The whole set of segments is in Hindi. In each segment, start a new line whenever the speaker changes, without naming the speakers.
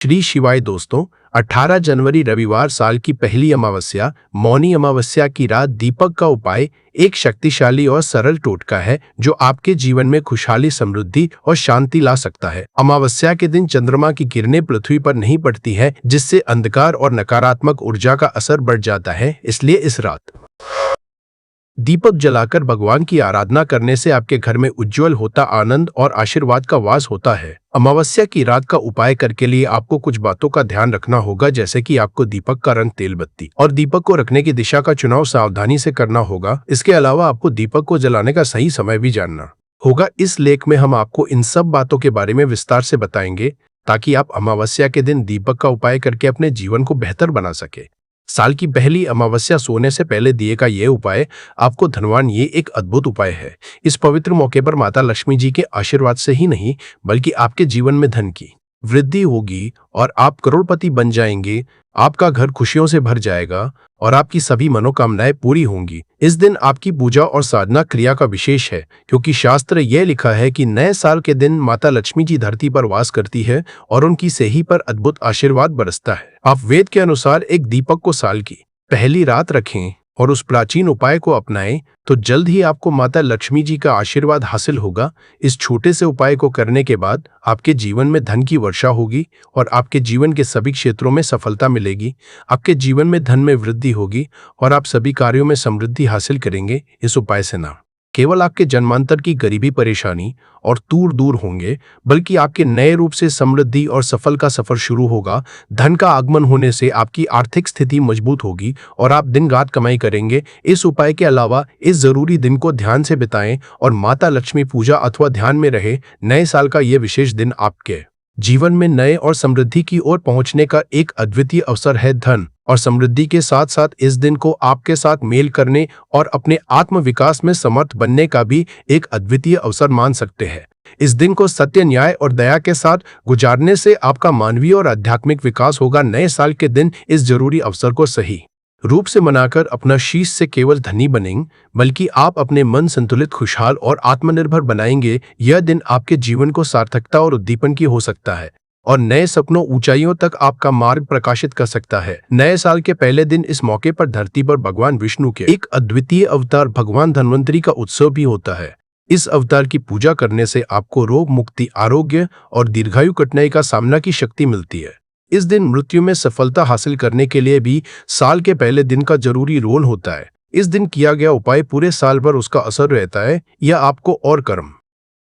श्री शिवाय दोस्तों। 18 जनवरी रविवार साल की पहली अमावस्या मौनी अमावस्या की रात दीपक का उपाय एक शक्तिशाली और सरल टोटका है जो आपके जीवन में खुशहाली, समृद्धि और शांति ला सकता है। अमावस्या के दिन चंद्रमा की किरणें पृथ्वी पर नहीं पड़ती है, जिससे अंधकार और नकारात्मक ऊर्जा का असर बढ़ जाता है। इसलिए इस रात दीपक जलाकर भगवान की आराधना करने से आपके घर में उज्जवल होता आनंद और आशीर्वाद का वास होता है। अमावस्या की रात का उपाय करने के लिए आपको कुछ बातों का ध्यान रखना होगा, जैसे कि आपको दीपक का रंग तेल बत्ती और दीपक को रखने की दिशा का चुनाव सावधानी से करना होगा। इसके अलावा आपको दीपक को जलाने का सही समय भी जानना होगा। इस लेख में हम आपको इन सब बातों के बारे में विस्तार से बताएंगे ताकि आप अमावस्या के दिन दीपक का उपाय करके अपने जीवन को बेहतर बना सके। साल की पहली अमावस्या सोने से पहले दिए का ये उपाय आपको धनवान, ये एक अद्भुत उपाय है। इस पवित्र मौके पर माता लक्ष्मी जी के आशीर्वाद से ही नहीं बल्कि आपके जीवन में धन की वृद्धि होगी और आप करोड़पति बन जाएंगे। आपका घर खुशियों से भर जाएगा और आपकी सभी मनोकामनाएं पूरी होंगी। इस दिन आपकी पूजा और साधना क्रिया का विशेष है, क्योंकि शास्त्र यह लिखा है कि नए साल के दिन माता लक्ष्मी जी धरती पर वास करती है और उनकी सेही पर अद्भुत आशीर्वाद बरसता है। आप वेद के अनुसार एक दीपक को साल की पहली रात रखें और उस प्राचीन उपाय को अपनाएं तो जल्द ही आपको माता लक्ष्मी जी का आशीर्वाद हासिल होगा। इस छोटे से उपाय को करने के बाद आपके जीवन में धन की वर्षा होगी और आपके जीवन के सभी क्षेत्रों में सफलता मिलेगी। आपके जीवन में धन में वृद्धि होगी और आप सभी कार्यों में समृद्धि हासिल करेंगे। इस उपाय से न केवल आपके जन्मांतर की गरीबी, परेशानी और दूर होंगे, बल्कि आपके नए रूप से समृद्धि और सफल का सफर शुरू होगा। धन का आगमन होने से आपकी आर्थिक स्थिति मजबूत होगी और आप दिन रात कमाई करेंगे। इस उपाय के अलावा इस जरूरी दिन को ध्यान से बिताएं और माता लक्ष्मी पूजा अथवा ध्यान में रहे। नए साल का ये विशेष दिन आपके जीवन में नए और समृद्धि की ओर पहुंचने का एक अद्वितीय अवसर है। धन और समृद्धि के साथ साथ इस दिन को आपके साथ मेल करने और अपने आत्म विकास में समर्थ बनने का भी एक अद्वितीय अवसर मान सकते हैं। इस दिन को सत्य, न्याय और दया के साथ गुजारने से आपका मानवीय और आध्यात्मिक विकास होगा। नए साल के दिन इस जरूरी अवसर को सही रूप से मनाकर अपना शीश से केवल धनी बनेंगे, बल्कि आप अपने मन संतुलित, खुशहाल और आत्मनिर्भर बनाएंगे। यह दिन आपके जीवन को सार्थकता और उद्दीपन की हो सकता है और नए सपनों, ऊंचाइयों तक आपका मार्ग प्रकाशित कर सकता है। नए साल के पहले दिन इस मौके पर धरती पर भगवान विष्णु के एक अद्वितीय अवतार भगवान धन्वंतरी का उत्सव भी होता है। इस अवतार की पूजा करने से आपको रोग मुक्ति, आरोग्य और दीर्घायु, कठिनाई का सामना की शक्ति मिलती है। इस दिन मृत्यु में सफलता हासिल करने के लिए भी साल के पहले दिन का जरूरी रोल होता है। इस दिन किया गया उपाय पूरे साल भर उसका असर रहता है। यह आपको और कर्म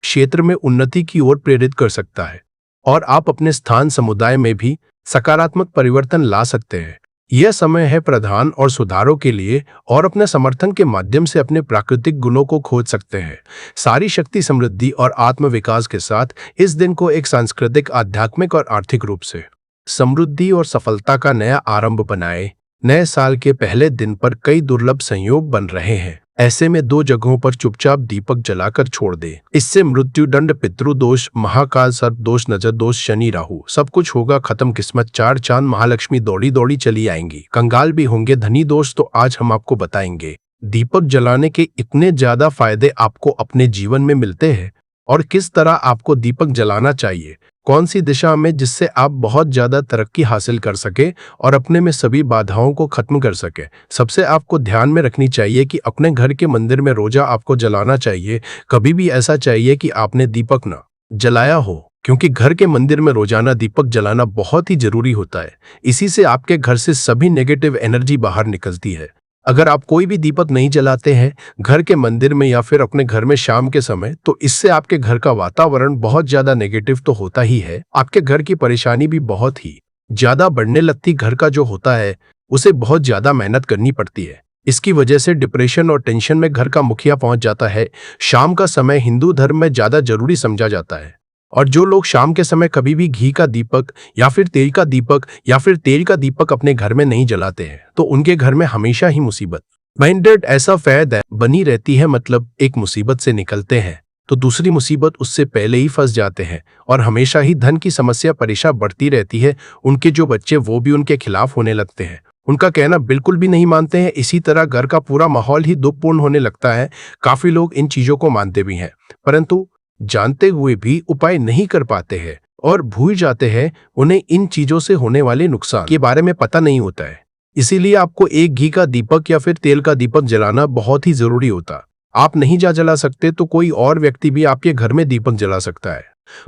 क्षेत्र में उन्नति की ओर प्रेरित कर सकता है और आप अपने स्थान, समुदाय में भी सकारात्मक परिवर्तन ला सकते हैं। यह समय है प्रदान और सुधारों के लिए और अपने समर्थन के माध्यम से अपने प्राकृतिक गुणों को खोज सकते हैं। सारी शक्ति, समृद्धि और आत्म विकास के साथ इस दिन को एक सांस्कृतिक, आध्यात्मिक और आर्थिक रूप से समृद्धि और सफलता का नया आरंभ बनाए। नए साल के पहले दिन पर कई दुर्लभ संयोग बन रहे हैं। ऐसे में 2 जगहों पर चुपचाप दीपक जलाकर छोड़ दे। इससे मृत्यु दंड, पितृदोष, महाकाल सर्प दोष, नजर दोष, शनि राहु सब कुछ होगा खत्म। किस्मत 4 चांद, महालक्ष्मी दौड़ी दौड़ी चली आएंगी। कंगाल भी होंगे धनी दोष तो आज हम आपको बताएंगे दीपक जलाने के इतने ज्यादा फायदे आपको अपने जीवन में मिलते हैं और किस तरह आपको दीपक जलाना चाहिए, कौन सी दिशा में, जिससे आप बहुत ज्यादा तरक्की हासिल कर सके और अपने में सभी बाधाओं को खत्म कर सके। सबसे आपको ध्यान में रखनी चाहिए कि अपने घर के मंदिर में रोजा आपको जलाना चाहिए। कभी भी ऐसा चाहिए कि आपने दीपक न जलाया हो, क्योंकि घर के मंदिर में रोजाना दीपक जलाना बहुत ही जरूरी होता है। इसी से आपके घर से सभी नेगेटिव एनर्जी बाहर निकलती है। अगर आप कोई भी दीपक नहीं जलाते हैं घर के मंदिर में या फिर अपने घर में शाम के समय, तो इससे आपके घर का वातावरण बहुत ज्यादा नेगेटिव तो होता ही है, आपके घर की परेशानी भी बहुत ही ज्यादा बढ़ने लगती। घर का जो होता है उसे बहुत ज्यादा मेहनत करनी पड़ती है। इसकी वजह से डिप्रेशन और टेंशन में घर का मुखिया पहुंच जाता है। शाम का समय हिंदू धर्म में ज्यादा जरूरी समझा जाता है और जो लोग शाम के समय कभी भी घी का दीपक या फिर तेल का दीपक अपने घर में नहीं जलाते हैं, तो उनके घर में हमेशा ही मुसीबत माइंडेड ऐसा फैद बनी रहती है। मतलब एक मुसीबत से निकलते हैं तो दूसरी मुसीबत उससे पहले ही फंस जाते हैं और हमेशा ही धन की समस्या, परेशान बढ़ती रहती है। उनके जो बच्चे वो भी उनके खिलाफ होने लगते हैं, उनका कहना बिल्कुल भी नहीं मानते हैं। इसी तरह घर का पूरा माहौल ही दुखपूर्ण होने लगता है। काफी लोग इन चीजों को मानते भी हैं, परंतु जानते हुए भी उपाय नहीं कर पाते हैं। और भूल जाते हैं। उन्हें इन चीजों से होने वाले नुकसान के बारे में पता नहीं होता है। इसीलिए आपको एक घी का दीपक या फिर तेल का दीपक जलाना बहुत ही जरूरी होता। आप नहीं जला सकते तो कोई और व्यक्ति भी आपके घर में दीपक जला सकता है,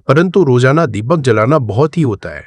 परंतु रोजाना दीपक जलाना बहुत ही होता है।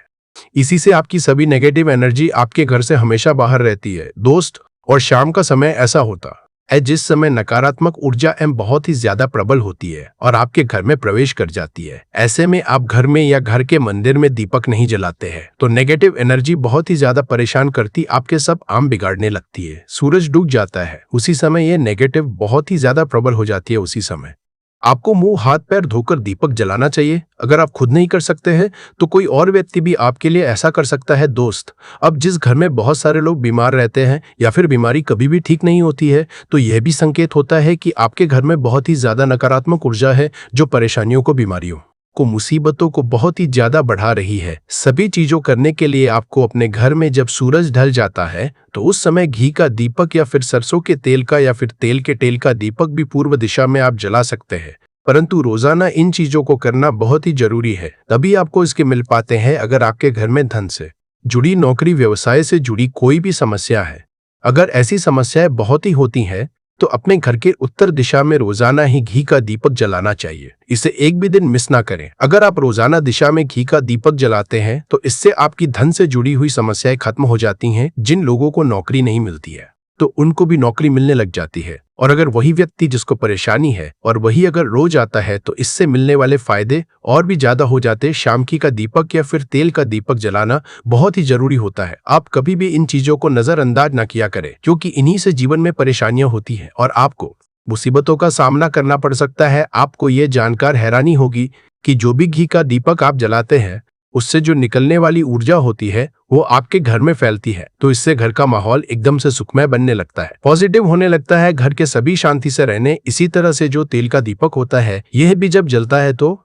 इसी से आपकी सभी नेगेटिव एनर्जी आपके घर से हमेशा बाहर रहती है दोस्त। और शाम का समय ऐसा होता है जिस समय नकारात्मक ऊर्जा बहुत ही ज्यादा प्रबल होती है और आपके घर में प्रवेश कर जाती है। ऐसे में आप घर में या घर के मंदिर में दीपक नहीं जलाते हैं तो नेगेटिव एनर्जी बहुत ही ज्यादा परेशान करती, आपके सब काम बिगाड़ने लगती है। सूरज डूब जाता है उसी समय ये नेगेटिव बहुत ही ज्यादा प्रबल हो जाती है। उसी समय आपको मुंह हाथ पैर धोकर दीपक जलाना चाहिए। अगर आप खुद नहीं कर सकते हैं तो कोई और व्यक्ति भी आपके लिए ऐसा कर सकता है दोस्त। अब जिस घर में बहुत सारे लोग बीमार रहते हैं या फिर बीमारी कभी भी ठीक नहीं होती है तो यह भी संकेत होता है कि आपके घर में बहुत ही ज्यादा नकारात्मक ऊर्जा है जो परेशानियों को, बीमारियों को, मुसीबतों को बहुत ही ज्यादा बढ़ा रही है। सभी चीजों करने के लिए आपको अपने घर में जब सूरज ढल जाता है तो उस समय घी का दीपक या फिर सरसों के तेल का या फिर तेल के तेल का दीपक भी पूर्व दिशा में आप जला सकते हैं। परंतु रोजाना इन चीजों को करना बहुत ही जरूरी है, तभी आपको इसके मिल पाते हैं। अगर आपके घर में धन से जुड़ी, नौकरी व्यवसाय से जुड़ी कोई भी समस्या है, अगर ऐसी समस्याएं बहुत ही होती हैं तो अपने घर के उत्तर दिशा में रोजाना ही घी का दीपक जलाना चाहिए। इसे एक भी दिन मिस ना करें। अगर आप रोजाना दिशा में घी का दीपक जलाते हैं तो इससे आपकी धन से जुड़ी हुई समस्याएं खत्म हो जाती हैं। जिन लोगों को नौकरी नहीं मिलती है तो उनको भी नौकरी मिलने लग जाती है। और अगर वही व्यक्ति जिसको परेशानी है और वही अगर रोज आता है तो इससे मिलने वाले फायदे और भी ज्यादा हो जाते। शाम की का दीपक या फिर तेल का दीपक जलाना बहुत ही जरूरी होता है। आप कभी भी इन चीजों को नजरअंदाज ना किया करें क्योंकि इन्हीं से जीवन में परेशानियां होती हैं और आपको मुसीबतों का सामना करना पड़ सकता है। आपको ये जानकर हैरानी होगी कि जो भी घी का दीपक आप जलाते हैं उससे जो निकलने वाली ऊर्जा होती है वो आपके घर में फैलती है, तो इससे घर का माहौल एकदम से सुखमय बनने लगता है, पॉजिटिव होने लगता है, घर के सभी शांति से रहने। इसी तरह से जो तेल का दीपक होता है यह भी जब जलता है तो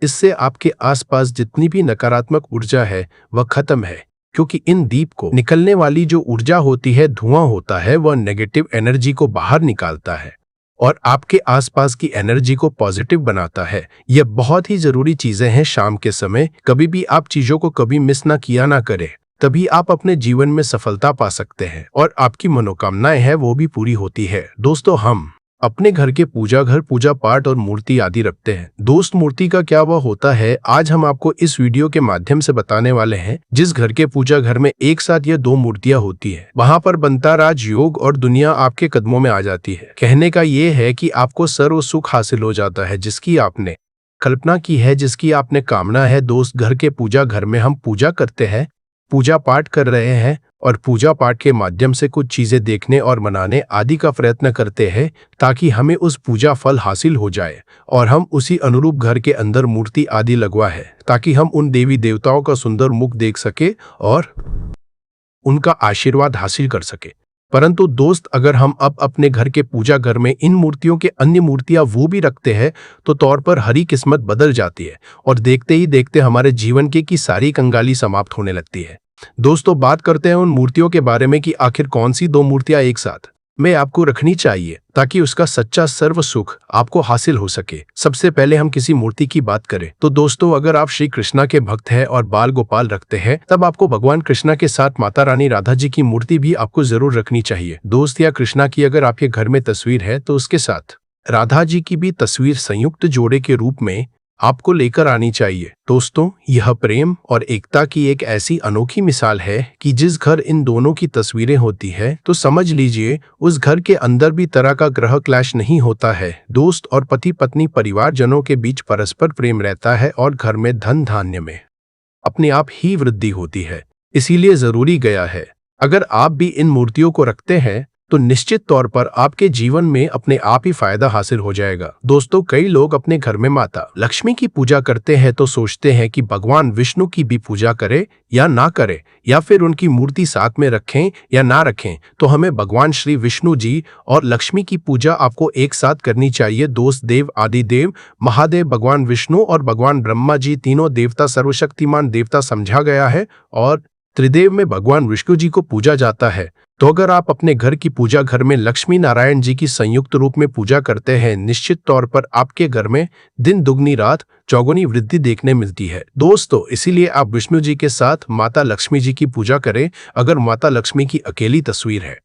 इससे आपके आसपास जितनी भी नकारात्मक ऊर्जा है वह खत्म है, क्योंकि इन दीप को निकलने वाली जो ऊर्जा होती है, धुआं होता है, वह नेगेटिव एनर्जी को बाहर निकालता है और आपके आसपास की एनर्जी को पॉजिटिव बनाता है। यह बहुत ही जरूरी चीजें हैं शाम के समय। कभी भी आप चीजों को कभी मिस ना किया ना करें, तभी आप अपने जीवन में सफलता पा सकते हैं और आपकी मनोकामनाएं हैं वो भी पूरी होती है। दोस्तों, हम अपने घर के पूजा घर, पूजा पाठ और मूर्ति आदि रखते हैं। दोस्त, मूर्ति का क्या वह होता है, आज हम आपको इस वीडियो के माध्यम से बताने वाले हैं। जिस घर के पूजा घर में एक साथ ये 2 मूर्तियां होती है वहां पर बनता राजयोग और दुनिया आपके कदमों में आ जाती है। कहने का ये है कि आपको सर्व सुख हासिल हो जाता है जिसकी आपने कल्पना की है, जिसकी आपने कामना है। दोस्त, घर के पूजा घर में हम पूजा करते हैं, पूजा पाठ कर रहे हैं और पूजा पाठ के माध्यम से कुछ चीजें देखने और मनाने आदि का प्रयत्न करते हैं ताकि हमें उस पूजा फल हासिल हो जाए और हम उसी अनुरूप घर के अंदर मूर्ति आदि लगवा है ताकि हम उन देवी देवताओं का सुंदर मुख देख सके और उनका आशीर्वाद हासिल कर सके। परंतु दोस्त, अगर हम अब अपने घर के पूजा घर में इन मूर्तियों के अन्य मूर्तियां वो भी रखते हैं तो तौर पर हरी किस्मत बदल जाती है और देखते ही देखते हमारे जीवन की सारी कंगाली समाप्त होने लगती है। दोस्तों, बात करते हैं उन मूर्तियों के बारे में कि आखिर कौन सी 2 मूर्तियां एक साथ में आपको रखनी चाहिए ताकि उसका सच्चा सर्व सुख आपको हासिल हो सके। सबसे पहले हम किसी मूर्ति की बात करें तो दोस्तों, अगर आप श्री कृष्णा के भक्त हैं और बाल गोपाल रखते हैं तब आपको भगवान कृष्णा के साथ माता रानी राधा जी की मूर्ति भी आपको जरूर रखनी चाहिए। दोस्त, या कृष्णा की अगर आपके घर में तस्वीर है तो उसके साथ राधा जी की भी तस्वीर संयुक्त जोड़े के रूप में आपको लेकर आनी चाहिए। दोस्तों, यह प्रेम और एकता की एक ऐसी अनोखी मिसाल है कि जिस घर इन दोनों की तस्वीरें होती है तो समझ लीजिए उस घर के अंदर भी तरह का ग्रह क्लैश नहीं होता है। दोस्त, और पति पत्नी परिवारजनों के बीच परस्पर प्रेम रहता है और घर में धन धान्य में अपने आप ही वृद्धि होती है। इसीलिए जरूरी गया है, अगर आप भी इन मूर्तियों को रखते हैं तो निश्चित तौर पर आपके जीवन में अपने आप ही फायदा हासिल हो जाएगा। दोस्तों, कई लोग अपने घर में माता लक्ष्मी की पूजा करते हैं तो सोचते हैं कि भगवान विष्णु की भी पूजा करें या ना करें, या फिर उनकी मूर्ति साथ में रखें या ना रखें। तो हमें भगवान श्री विष्णु जी और लक्ष्मी की पूजा आपको एक साथ करनी चाहिए। दोस्त, देव आदि देव महादेव, भगवान विष्णु और भगवान ब्रह्मा जी, तीनों देवता सर्वशक्तिमान देवता समझा गया है और त्रिदेव में भगवान विष्णु जी को पूजा जाता है। तो अगर आप अपने घर की पूजा घर में लक्ष्मी नारायण जी की संयुक्त रूप में पूजा करते हैं, निश्चित तौर पर आपके घर में दिन दुगनी रात चौगुनी वृद्धि देखने मिलती है। दोस्तों, इसीलिए आप विष्णु जी के साथ माता लक्ष्मी जी की पूजा करें। अगर माता लक्ष्मी की अकेली तस्वीर है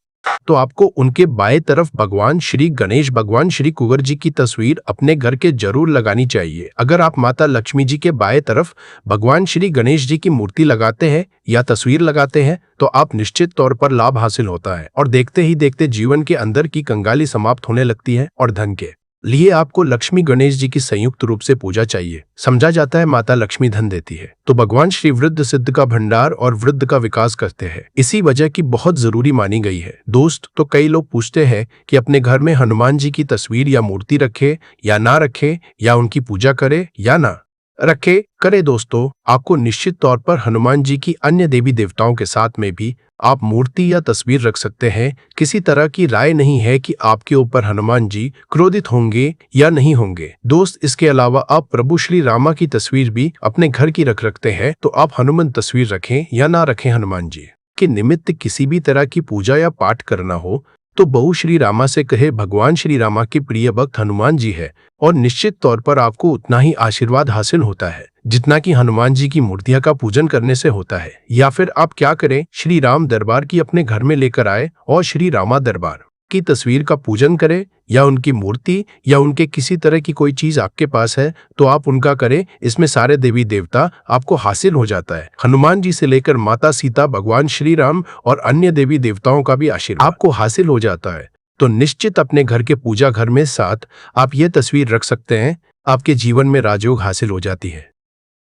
तो आपको उनके बाएं तरफ भगवान श्री गणेश, भगवान श्री कुंवर जी की तस्वीर अपने घर के जरूर लगानी चाहिए। अगर आप माता लक्ष्मी जी के बाएं तरफ भगवान श्री गणेश जी की मूर्ति लगाते हैं या तस्वीर लगाते हैं तो आप निश्चित तौर पर लाभ हासिल होता है और देखते ही देखते जीवन के अंदर की कंगाली समाप्त होने लगती है और धन के लिए आपको लक्ष्मी गणेश जी की संयुक्त रूप से पूजा चाहिए। समझा जाता है माता लक्ष्मी धन देती है तो भगवान श्री वृद्ध सिद्ध का भंडार और वृद्ध का विकास करते हैं, इसी वजह की बहुत जरूरी मानी गई है। दोस्त, तो कई लोग पूछते हैं कि अपने घर में हनुमान जी की तस्वीर या मूर्ति रखे या ना रखे, या उनकी पूजा करे या ना रखे करे। दोस्तों, आपको निश्चित तौर पर हनुमान जी की अन्य देवी देवताओं के साथ में भी आप मूर्ति या तस्वीर रख सकते हैं। किसी तरह की राय नहीं है कि आपके ऊपर हनुमान जी क्रोधित होंगे या नहीं होंगे। दोस्त, इसके अलावा आप प्रभु श्री रामा की तस्वीर भी अपने घर की रखते हैं तो आप हनुमान तस्वीर रखें या ना रखें, हनुमान जी के निमित्त किसी भी तरह की पूजा या पाठ करना हो तो बहु श्री रामा से कहे भगवान श्री रामा के प्रिय भक्त हनुमान जी है और निश्चित तौर पर आपको उतना ही आशीर्वाद हासिल होता है जितना कि हनुमान जी की मूर्तियां का पूजन करने से होता है। या फिर आप क्या करें, श्री राम दरबार की अपने घर में लेकर आए और श्री रामा दरबार की तस्वीर का पूजन करें, या उनकी मूर्ति या उनके किसी तरह की कोई चीज आपके पास है तो आप उनका करें। इसमें सारे देवी देवता आपको हासिल हो जाता है। हनुमान जी से लेकर माता सीता, भगवान श्री राम और अन्य देवी देवताओं का भी आशीर्वाद आपको हासिल हो जाता है। तो निश्चित अपने घर के पूजा घर में साथ आप ये तस्वीर रख सकते हैं, आपके जीवन में राजयोग हासिल हो जाती है।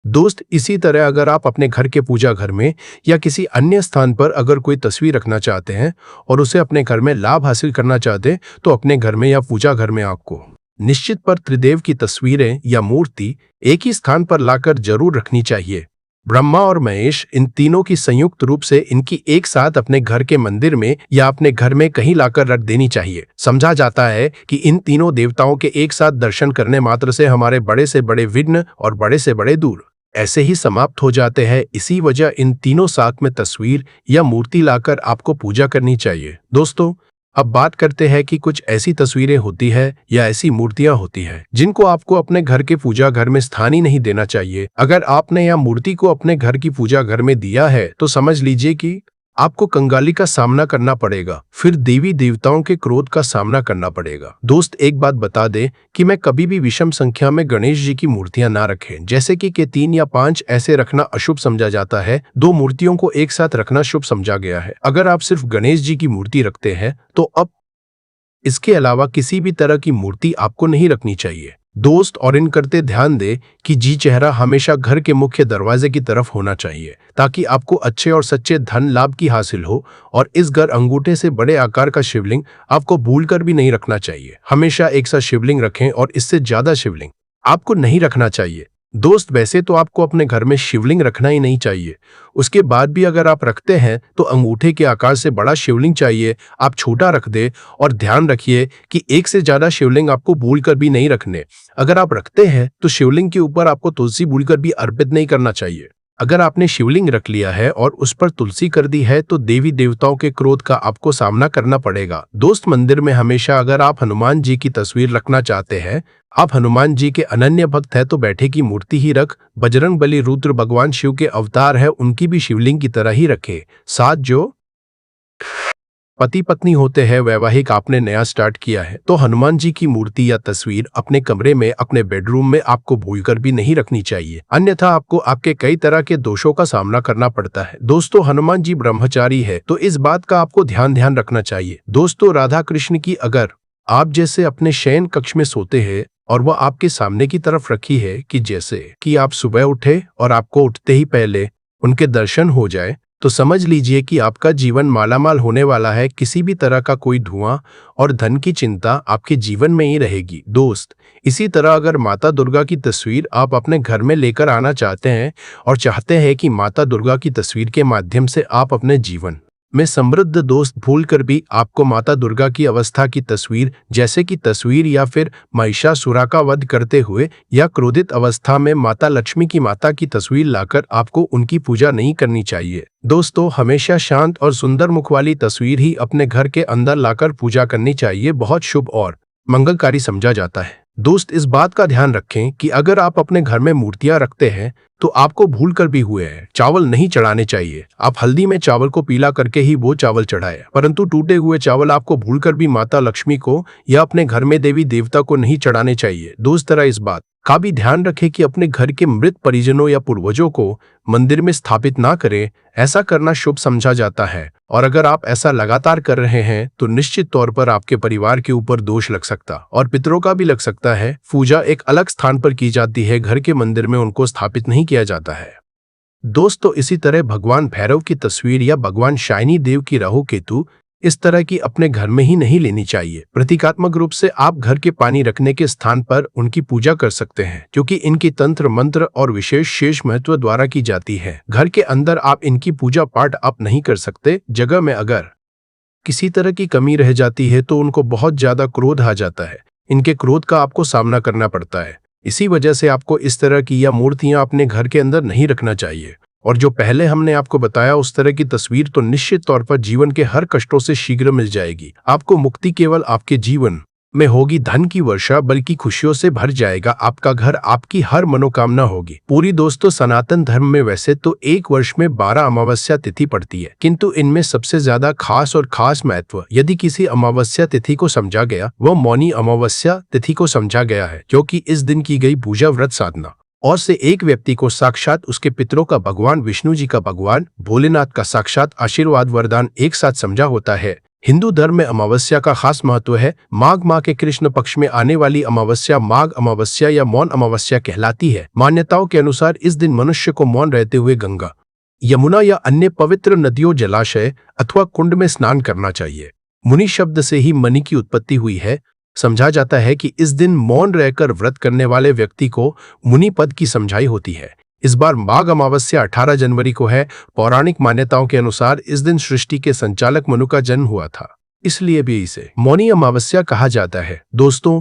दोस्त, इसी तरह अगर आप अपने घर के पूजा घर में या किसी अन्य स्थान पर अगर कोई तस्वीर रखना चाहते हैं और उसे अपने घर में लाभ हासिल करना चाहते हैं तो अपने घर में या पूजा घर में आपको निश्चित पर त्रिदेव की तस्वीरें या मूर्ति एक ही स्थान पर लाकर जरूर रखनी चाहिए। ब्रह्मा और महेश, इन तीनों की संयुक्त रूप से इनकी एक साथ अपने घर के मंदिर में या अपने घर में कहीं लाकर रख देनी चाहिए। समझा जाता है कि इन तीनों देवताओं के एक साथ दर्शन करने मात्र से हमारे बड़े से बड़े विघ्न और बड़े से बड़े दूर ऐसे ही समाप्त हो जाते हैं। इसी वजह इन तीनों साथ में तस्वीर या मूर्ति लाकर आपको पूजा करनी चाहिए। दोस्तों, अब बात करते हैं कि कुछ ऐसी तस्वीरें होती है या ऐसी मूर्तियां होती है जिनको आपको अपने घर के पूजा घर में स्थान ही नहीं देना चाहिए। अगर आपने या मूर्ति को अपने घर की पूजा घर में दिया है तो समझ लीजिए कि आपको कंगाली का सामना करना पड़ेगा, फिर देवी देवताओं के क्रोध का सामना करना पड़ेगा। दोस्त, एक बात बता दे कि मैं कभी भी विषम संख्या में गणेश जी की मूर्तियां ना रखें, जैसे कि 3 या 5 ऐसे रखना अशुभ समझा जाता है। 2 मूर्तियों को एक साथ रखना शुभ समझा गया है। अगर आप सिर्फ गणेश जी की मूर्ति रखते हैं तो अब इसके अलावा किसी भी तरह की मूर्ति आपको नहीं रखनी चाहिए। दोस्त, और इन करते ध्यान दे कि जी चेहरा हमेशा घर के मुख्य दरवाजे की तरफ होना चाहिए ताकि आपको अच्छे और सच्चे धन लाभ की हासिल हो। और इस घर अंगूठे से बड़े आकार का शिवलिंग आपको भूलकर भी नहीं रखना चाहिए। हमेशा एक सा शिवलिंग रखें और इससे ज्यादा शिवलिंग आपको नहीं रखना चाहिए। दोस्त, वैसे तो आपको अपने घर में शिवलिंग रखना ही नहीं चाहिए, उसके बाद भी अगर आप रखते हैं तो अंगूठे के आकार से बड़ा शिवलिंग चाहिए, आप छोटा रख दे। और ध्यान रखिए कि एक से ज्यादा शिवलिंग आपको भूलकर भी नहीं रखने। अगर आप रखते हैं तो शिवलिंग के ऊपर आपको तुलसी भूलकर भी अर्पित नहीं करना चाहिए। अगर आपने शिवलिंग रख लिया है और उस पर तुलसी कर दी है तो देवी देवताओं के क्रोध का आपको सामना करना पड़ेगा। दोस्त, मंदिर में हमेशा अगर आप हनुमान जी की तस्वीर रखना चाहते हैं, आप हनुमान जी के अनन्य भक्त है तो बैठे की मूर्ति ही रख। बजरंग बली, रुद्र भगवान शिव के अवतार है, उनकी भी शिवलिंग की तरह ही रखे। साथ जो पति पत्नी होते हैं, वैवाहिक आपने नया स्टार्ट किया है तो हनुमान जी की मूर्ति या तस्वीर अपने कमरे में, अपने बेडरूम में आपको भूलकर भी नहीं रखनी चाहिए, अन्यथा आपको आपके कई तरह के दोषों का सामना करना पड़ता है। दोस्तों, हनुमान जी ब्रह्मचारी है तो इस बात का आपको ध्यान रखना चाहिए। दोस्तों, राधा कृष्ण की अगर आप जैसे अपने शयन कक्ष में सोते हैं और वह आपके सामने की तरफ रखी है कि जैसे कि आप सुबह उठे और आपको उठते ही पहले उनके दर्शन हो जाए तो समझ लीजिए कि आपका जीवन मालामाल होने वाला है। किसी भी तरह का कोई धुआं और धन की चिंता आपके जीवन में ही रहेगी। दोस्त, इसी तरह अगर माता दुर्गा की तस्वीर आप अपने घर में लेकर आना चाहते हैं और चाहते हैं कि माता दुर्गा की तस्वीर के माध्यम से आप अपने जीवन में समृद्ध दोस्त भूलकर भी आपको माता दुर्गा की अवस्था की तस्वीर, जैसे कि तस्वीर या फिर महिषासुर का वध करते हुए या क्रोधित अवस्था में माता लक्ष्मी की माता की तस्वीर लाकर आपको उनकी पूजा नहीं करनी चाहिए। दोस्तों, हमेशा शांत और सुंदर मुख वाली तस्वीर ही अपने घर के अंदर लाकर पूजा करनी चाहिए, बहुत शुभ और मंगलकारी समझा जाता है। दोस्त, इस बात का ध्यान रखें कि अगर आप अपने घर में मूर्तियां रखते हैं तो आपको भूल कर भी हुए हैं चावल नहीं चढ़ाने चाहिए। आप हल्दी में चावल को पीला करके ही वो चावल चढ़ाए, परंतु टूटे हुए चावल आपको भूलकर भी माता लक्ष्मी को या अपने घर में देवी देवता को नहीं चढ़ाने चाहिए। दोस्त, तरह इस बात का भी ध्यान रखें कि अपने घर के मृत परिजनों या पूर्वजों को मंदिर में स्थापित ना करें। ऐसा करना शुभ समझा जाता है और अगर आप ऐसा लगातार कर रहे हैं तो निश्चित तौर पर आपके परिवार के ऊपर दोष लग सकता और पितरों का भी लग सकता है। पूजा एक अलग स्थान पर की जाती है, घर के मंदिर में उनको स्थापित नहीं किया जाता है। दोस्तों, इसी तरह भगवान भैरव की तस्वीर या भगवान शाइनी देव की राहु केतु इस तरह की अपने घर में ही नहीं लेनी चाहिए। प्रतीकात्मक रूप से आप घर के पानी रखने के स्थान पर उनकी पूजा कर सकते हैं, क्योंकि इनकी तंत्र मंत्र और विशेष महत्व द्वारा की जाती है। घर के अंदर आप इनकी पूजा पाठ आप नहीं कर सकते। जगह में अगर किसी तरह की कमी रह जाती है तो उनको बहुत ज्यादा क्रोध आ जाता है। इनके क्रोध का आपको सामना करना पड़ता है। इसी वजह से आपको इस तरह की या मूर्तियां अपने घर के अंदर नहीं रखना चाहिए। और जो पहले हमने आपको बताया उस तरह की तस्वीर तो निश्चित तौर पर जीवन के हर कष्टों से शीघ्र मिल जाएगी। आपको मुक्ति केवल आपके जीवन में होगी, धन की वर्षा बल्कि खुशियों से भर जाएगा। आपका घर, आपकी हर मनोकामना होगी पूरी। दोस्तों, सनातन धर्म में वैसे तो एक वर्ष में 12 अमावस्या तिथि पड़ती है, किंतु इनमें सबसे ज्यादा खास महत्व यदि किसी अमावस्या तिथि को समझा गया वह मौनी अमावस्या तिथि को समझा गया है, क्योंकि इस दिन की गई पूजा, व्रत, साधना और से एक व्यक्ति को साक्षात उसके पितरों का, भगवान विष्णु जी का, भगवान भोलेनाथ का साक्षात आशीर्वाद वरदान एक साथ समझा होता है। हिंदू धर्म में अमावस्या का खास महत्व है। माघ माह के कृष्ण पक्ष में आने वाली अमावस्या माघ अमावस्या या मौन अमावस्या कहलाती है। मान्यताओं के अनुसार इस दिन मनुष्य को मौन रहते हुए गंगा, यमुना या अन्य पवित्र नदियों, जलाशय अथवा कुंड में स्नान करना चाहिए। मुनि शब्द से ही मणि की उत्पत्ति हुई है। समझा जाता है कि इस दिन मौन रहकर व्रत करने वाले व्यक्ति को मुनि पद की समझाई होती है। इस बार माघ अमावस्या 18 जनवरी को है। पौराणिक मान्यताओं के अनुसार इस दिन सृष्टि के संचालक मनु का जन्म हुआ था, इसलिए भी इसे मौनी अमावस्या कहा जाता है। दोस्तों,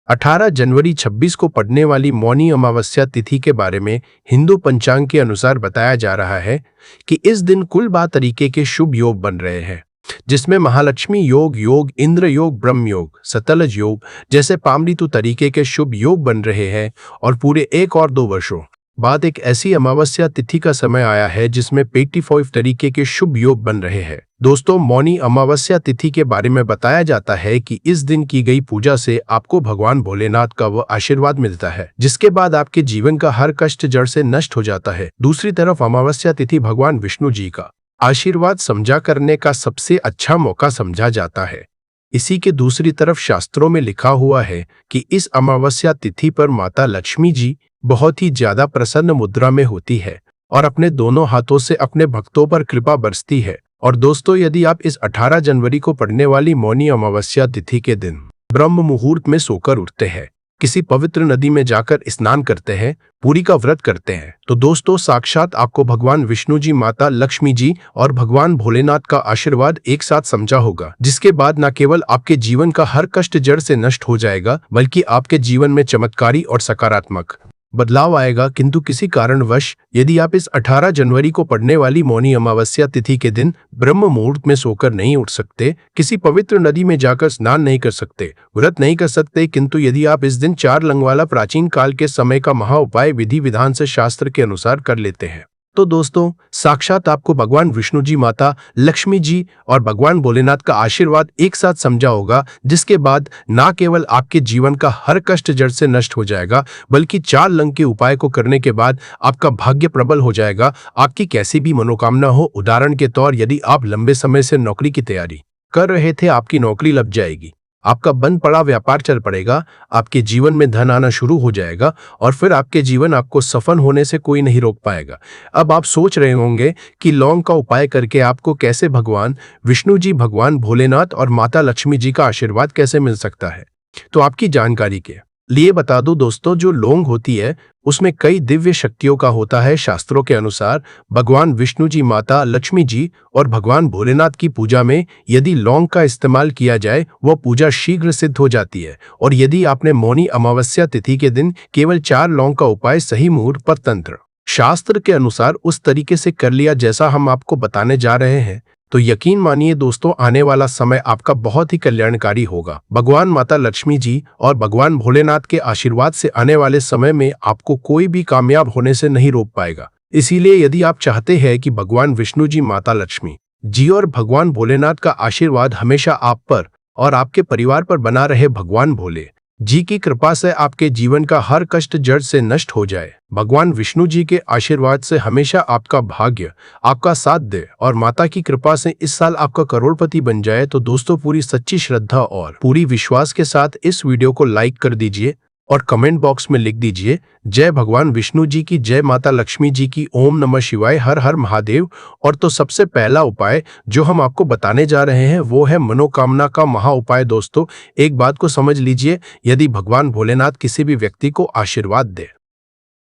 18 जनवरी 26 को पड़ने वाली मौनी अमावस्या तिथि के बारे में हिंदू पंचांग के अनुसार बताया जा रहा है कि इस दिन कुल 12 तरीके के शुभ योग बन रहे हैं, जिसमें महालक्ष्मी योग, इंद्र योग, ब्रह्म योग, सतलज योग जैसे पामऋतु तरीके के शुभ योग बन रहे हैं। और पूरे 1 और 2 वर्षों बाद एक ऐसी अमावस्या तिथि का समय आया है जिसमें 85 तरीके के शुभ योग बन रहे हैं। दोस्तों, मौनी अमावस्या तिथि के बारे में बताया जाता है कि इस दिन की गई पूजा से आपको भगवान भोलेनाथ का वह आशीर्वाद मिलता है जिसके बाद आपके जीवन का हर कष्ट जड़ से नष्ट हो जाता है। दूसरी तरफ अमावस्या तिथि भगवान विष्णु जी का आशीर्वाद समझा करने का सबसे अच्छा मौका समझा जाता है। इसी के दूसरी तरफ शास्त्रों में लिखा हुआ है कि इस अमावस्या तिथि पर माता लक्ष्मी जी बहुत ही ज्यादा प्रसन्न मुद्रा में होती है और अपने दोनों हाथों से अपने भक्तों पर कृपा बरसती है। और दोस्तों, यदि आप इस 18 जनवरी को पड़ने वाली मौनी अमावस्या तिथि के दिन ब्रह्म मुहूर्त में सोकर उठते हैं, किसी पवित्र नदी में जाकर स्नान करते हैं, पूरी का व्रत करते हैं, तो दोस्तों साक्षात आपको भगवान विष्णु जी, माता लक्ष्मी जी और भगवान भोलेनाथ का आशीर्वाद एक साथ समझा होगा, जिसके बाद न केवल आपके जीवन का हर कष्ट जड़ से नष्ट हो जाएगा बल्कि आपके जीवन में चमत्कारी और सकारात्मक बदलाव आएगा। किंतु किसी कारणवश यदि आप इस 18 जनवरी को पड़ने वाली मौनी अमावस्या तिथि के दिन ब्रह्म मुहूर्त में सोकर नहीं उठ सकते, किसी पवित्र नदी में जाकर स्नान नहीं कर सकते, व्रत नहीं कर सकते, किंतु यदि आप इस दिन 4 लंग वाला प्राचीन काल के समय का महा उपाय विधि विधान से शास्त्र के अनुसार कर लेते हैं, तो दोस्तों साक्षात आपको भगवान विष्णु जी, माता लक्ष्मी जी और भगवान भोलेनाथ का आशीर्वाद एक साथ समझा होगा, जिसके बाद न केवल आपके जीवन का हर कष्ट जड़ से नष्ट हो जाएगा बल्कि 4 लंग के उपाय को करने के बाद आपका भाग्य प्रबल हो जाएगा। आपकी कैसी भी मनोकामना हो, उदाहरण के तौर यदि आप लंबे समय से नौकरी की तैयारी कर रहे थे, आपकी नौकरी लग जाएगी, आपका बंद पड़ा व्यापार चल पड़ेगा, आपके जीवन में धन आना शुरू हो जाएगा और फिर आपके जीवन आपको सफल होने से कोई नहीं रोक पाएगा। अब आप सोच रहे होंगे कि लौंग का उपाय करके आपको कैसे भगवान विष्णु जी, भगवान भोलेनाथ और माता लक्ष्मी जी का आशीर्वाद कैसे मिल सकता है। तो आपकी जानकारी के लिए बता दूं दोस्तों, जो लौंग होती है उसमें कई दिव्य शक्तियों का होता है। शास्त्रों के अनुसार भगवान विष्णु जी, माता लक्ष्मी जी और भगवान भोलेनाथ की पूजा में यदि लौंग का इस्तेमाल किया जाए वह पूजा शीघ्र सिद्ध हो जाती है। और यदि आपने मौनी अमावस्या तिथि के दिन केवल 4 लौंग का उपाय सही मुहूर्त पर तंत्र शास्त्र के अनुसार उस तरीके से कर लिया जैसा हम आपको बताने जा रहे हैं, तो यकीन मानिए दोस्तों, आने वाला समय आपका बहुत ही कल्याणकारी होगा। भगवान माता लक्ष्मी जी और भगवान भोलेनाथ के आशीर्वाद से आने वाले समय में आपको कोई भी कामयाब होने से नहीं रोक पाएगा। इसीलिए यदि आप चाहते हैं कि भगवान विष्णु जी, माता लक्ष्मी जी और भगवान भोलेनाथ का आशीर्वाद हमेशा आप पर और आपके परिवार पर बना रहे, भगवान भोले जी की कृपा से आपके जीवन का हर कष्ट जड़ से नष्ट हो जाए, भगवान विष्णु जी के आशीर्वाद से हमेशा आपका भाग्य आपका साथ दे और माता की कृपा से इस साल आपका करोड़पति बन जाए, तो दोस्तों पूरी सच्ची श्रद्धा और पूरी विश्वास के साथ इस वीडियो को लाइक कर दीजिए और कमेंट बॉक्स में लिख दीजिए जय भगवान विष्णु जी की, जय माता लक्ष्मी जी की, ओम नमः शिवाय, हर हर महादेव। और तो सबसे पहला उपाय जो हम आपको बताने जा रहे हैं वो है मनोकामना का महा उपाय। दोस्तों एक बात को समझ लीजिए, यदि भगवान भोलेनाथ किसी भी व्यक्ति को आशीर्वाद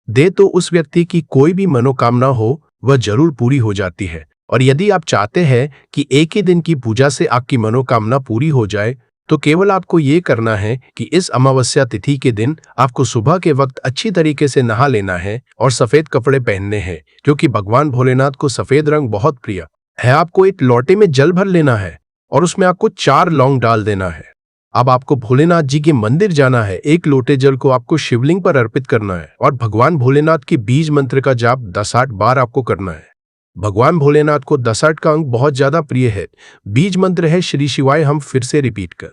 दे तो उस व्यक्ति की कोई भी मनोकामना हो वह जरूर पूरी हो जाती है। और यदि आप चाहते हैं कि एक ही दिन की पूजा से आपकी मनोकामना पूरी हो जाए, तो केवल आपको ये करना है कि इस अमावस्या तिथि के दिन आपको सुबह के वक्त अच्छी तरीके से नहा लेना है और सफेद कपड़े पहनने हैं, क्योंकि भगवान भोलेनाथ को सफेद रंग बहुत प्रिय है। आपको एक लोटे में जल भर लेना है और उसमें आपको 4 लौंग डाल देना है। अब आपको भोलेनाथ जी के मंदिर जाना है, एक लोटे जल को आपको शिवलिंग पर अर्पित करना है और भगवान भोलेनाथ के बीज मंत्र का जाप 10-8 बार आपको करना है। भगवान भोलेनाथ को 10-8 का अंक बहुत ज्यादा प्रिय है। बीज मंत्र है श्री शिवाय, हम फिर से रिपीट कर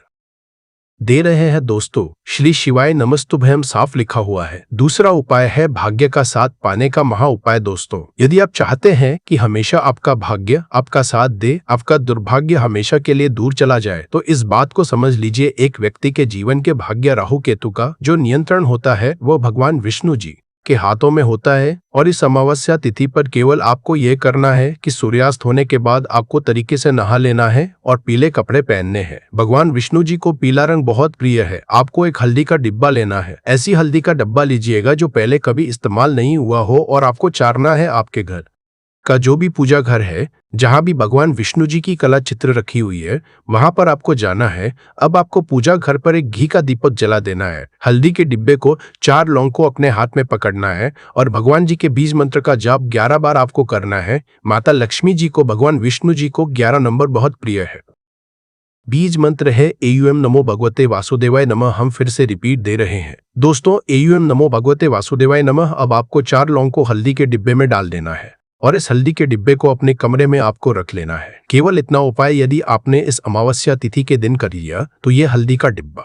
दे रहे हैं दोस्तों, श्री शिवाय नमस्तुभ्यम साफ लिखा हुआ है। दूसरा उपाय है भाग्य का साथ पाने का महा उपाय। दोस्तों यदि आप चाहते हैं कि हमेशा आपका भाग्य आपका साथ दे, आपका दुर्भाग्य हमेशा के लिए दूर चला जाए, तो इस बात को समझ लीजिए, एक व्यक्ति के जीवन के भाग्य राहु केतु का जो नियंत्रण होता है वह भगवान विष्णु जी के हाथों में होता है। और इस अमावस्या तिथि पर केवल आपको यह करना है कि सूर्यास्त होने के बाद आपको तरीके से नहा लेना है और पीले कपड़े पहनने हैं। भगवान विष्णु जी को पीला रंग बहुत प्रिय है। आपको एक हल्दी का डिब्बा लेना है। ऐसी हल्दी का डब्बा लीजिएगा जो पहले कभी इस्तेमाल नहीं हुआ हो और आपको चारना है आपके घर का जो भी पूजा घर है, जहां भी भगवान विष्णु जी की कला चित्र रखी हुई है, वहां पर आपको जाना है। अब आपको पूजा घर पर एक घी का दीपक जला देना है। हल्दी के डिब्बे को 4 लौंग को अपने हाथ में पकड़ना है और भगवान जी के बीज मंत्र का जाप 11 बार आपको करना है। माता लक्ष्मी जी को, भगवान विष्णु जी को 11 नंबर बहुत प्रिय है। बीज मंत्र है एयूएम नमो भगवते वासुदेवाय नमः, हम फिर से रिपीट दे रहे हैं दोस्तों, एयूएम नमो भगवते वासुदेवाय नमः। अब आपको 4 लौंग को हल्दी के डिब्बे में डाल देना है और इस हल्दी के डिब्बे को अपने कमरे में आपको रख लेना है। केवल इतना उपाय यदि आपने इस अमावस्या तिथि के दिन कर लिया तो ये हल्दी का डिब्बा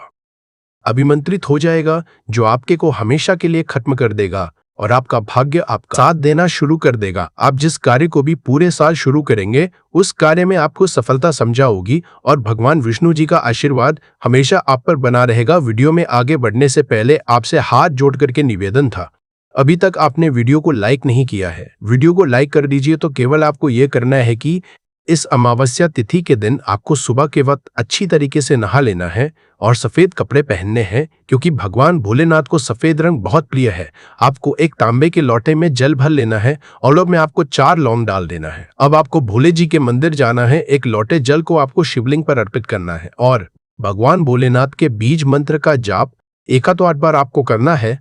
अभिमंत्रित हो जाएगा, जो आपके को हमेशा के लिए खत्म कर देगा और आपका भाग्य आपका साथ देना शुरू कर देगा। आप जिस कार्य को भी पूरे साल शुरू करेंगे उस कार्य में आपको सफलता समझा होगी और भगवान विष्णु जी का आशीर्वाद हमेशा आप पर बना रहेगा। वीडियो में आगे बढ़ने से पहले आपसे हाथ जोड़ करके निवेदन था, अभी तक आपने वीडियो को लाइक नहीं किया है, वीडियो को लाइक कर दीजिए। तो केवल आपको यह करना है कि इस अमावस्या तिथि के दिन आपको सुबह के वक्त अच्छी तरीके से नहा लेना है और सफेद कपड़े पहनने हैं, क्योंकि भगवान भोलेनाथ को सफेद रंग बहुत प्रिय है। आपको एक तांबे के लोटे में जल भर लेना है और में आपको 4 लौंग डाल देना है। अब आपको भोले जी के मंदिर जाना है, एक लोटे जल को आपको शिवलिंग पर अर्पित करना है और भगवान भोलेनाथ के बीज मंत्र का जाप 108 बार आपको करना है।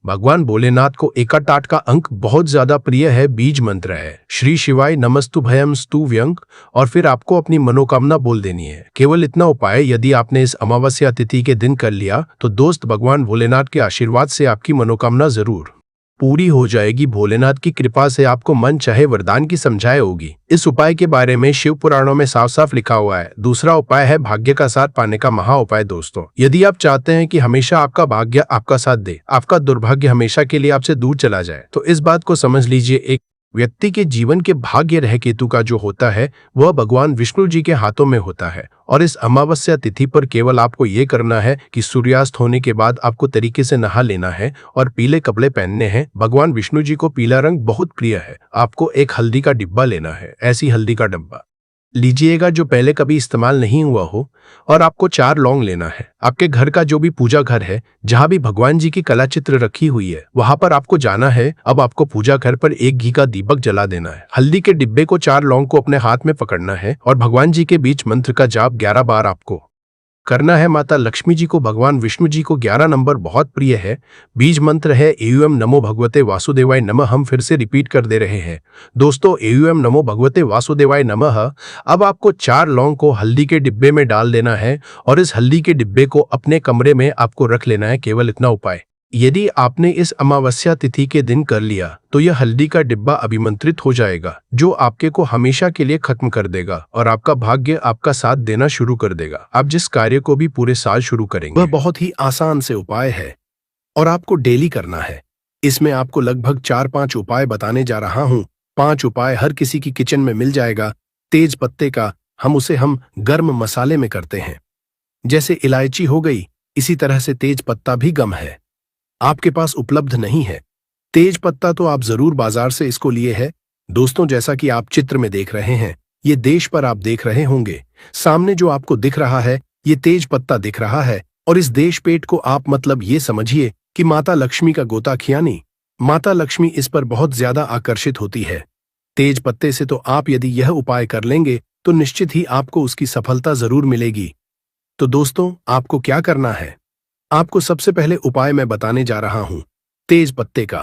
भगवान भोलेनाथ को 108 का अंक बहुत ज्यादा प्रिय है। बीज मंत्र है श्री शिवाय नमस्तुभ्यम स्तुव्यंग और फिर आपको अपनी मनोकामना बोल देनी है। केवल इतना उपाय यदि आपने इस अमावस्या तिथि के दिन कर लिया तो दोस्त भगवान भोलेनाथ के आशीर्वाद से आपकी मनोकामना जरूर पूरी हो जाएगी। भोलेनाथ की कृपा से आपको मन चाहे वरदान की समझाए होगी। इस उपाय के बारे में शिव पुराणों में साफ साफ लिखा हुआ है। दूसरा उपाय है भाग्य का साथ पाने का महा उपाय। दोस्तों यदि आप चाहते हैं कि हमेशा आपका भाग्य आपका साथ दे, आपका दुर्भाग्य हमेशा के लिए आपसे दूर चला जाए, तो इस बात को समझ लीजिए, एक व्यक्ति के जीवन के भाग्य रह केतु का जो होता है वह भगवान विष्णु जी के हाथों में होता है। और इस अमावस्या तिथि पर केवल आपको ये करना है कि सूर्यास्त होने के बाद आपको तरीके से नहा लेना है और पीले कपड़े पहनने हैं। भगवान विष्णु जी को पीला रंग बहुत प्रिय है। आपको एक हल्दी का डिब्बा लेना है, ऐसी हल्दी का डब्बा लीजिएगा जो पहले कभी इस्तेमाल नहीं हुआ हो। और आपको 4 लौंग लेना है। आपके घर का जो भी पूजा घर है, जहां भी भगवान जी की कला चित्र रखी हुई है, वहां पर आपको जाना है। अब आपको पूजा घर पर एक घी का दीपक जला देना है। हल्दी के डिब्बे को 4 लौंग को अपने हाथ में पकड़ना है और भगवान जी के बीच मंत्र का जाप 11 बार आपको करना है। माता लक्ष्मी जी को, भगवान विष्णु जी को 11 नंबर बहुत प्रिय है। बीज मंत्र है एयूएम नमो भगवते वासुदेवाय नमः। हम फिर से रिपीट कर दे रहे हैं दोस्तों, एयूएम नमो भगवते वासुदेवाय नमः। अब आपको 4 लौंग को हल्दी के डिब्बे में डाल देना है और इस हल्दी के डिब्बे को अपने कमरे में आपको रख लेना है। केवल इतना उपाय यदि आपने इस अमावस्या तिथि के दिन कर लिया तो यह हल्दी का डिब्बा अभिमंत्रित हो जाएगा, जो आपके को हमेशा के लिए खत्म कर देगा और आपका भाग्य आपका साथ देना शुरू कर देगा। आप जिस कार्य को भी पूरे साल शुरू करेंगे वह बहुत ही आसान से उपाय है और आपको डेली करना है। इसमें आपको लगभग 4-5 उपाय बताने जा रहा हूं। 5 उपाय हर किसी की किचन में मिल जाएगा। तेज पत्ते का हम गर्म मसाले में करते हैं। जैसे इलायची हो गई, इसी तरह से तेज पत्ता भी गम है, आपके पास उपलब्ध नहीं है। तेज पत्ता तो आप जरूर बाजार से इसको लिए है। दोस्तों, जैसा कि आप चित्र में देख रहे हैं, ये देश पर आप देख रहे होंगे, सामने जो आपको दिख रहा है ये तेज पत्ता दिख रहा है। और इस देश पेट को आप मतलब ये समझिए कि माता लक्ष्मी का गोता खियानी। माता लक्ष्मी इस पर बहुत ज्यादा आकर्षित होती है। तेज पत्ते से तो आप यदि यह उपाय कर लेंगे तो निश्चित ही आपको उसकी सफलता जरूर मिलेगी। तो दोस्तों, आपको क्या करना है? आपको सबसे पहले उपाय मैं बताने जा रहा हूं तेज पत्ते का।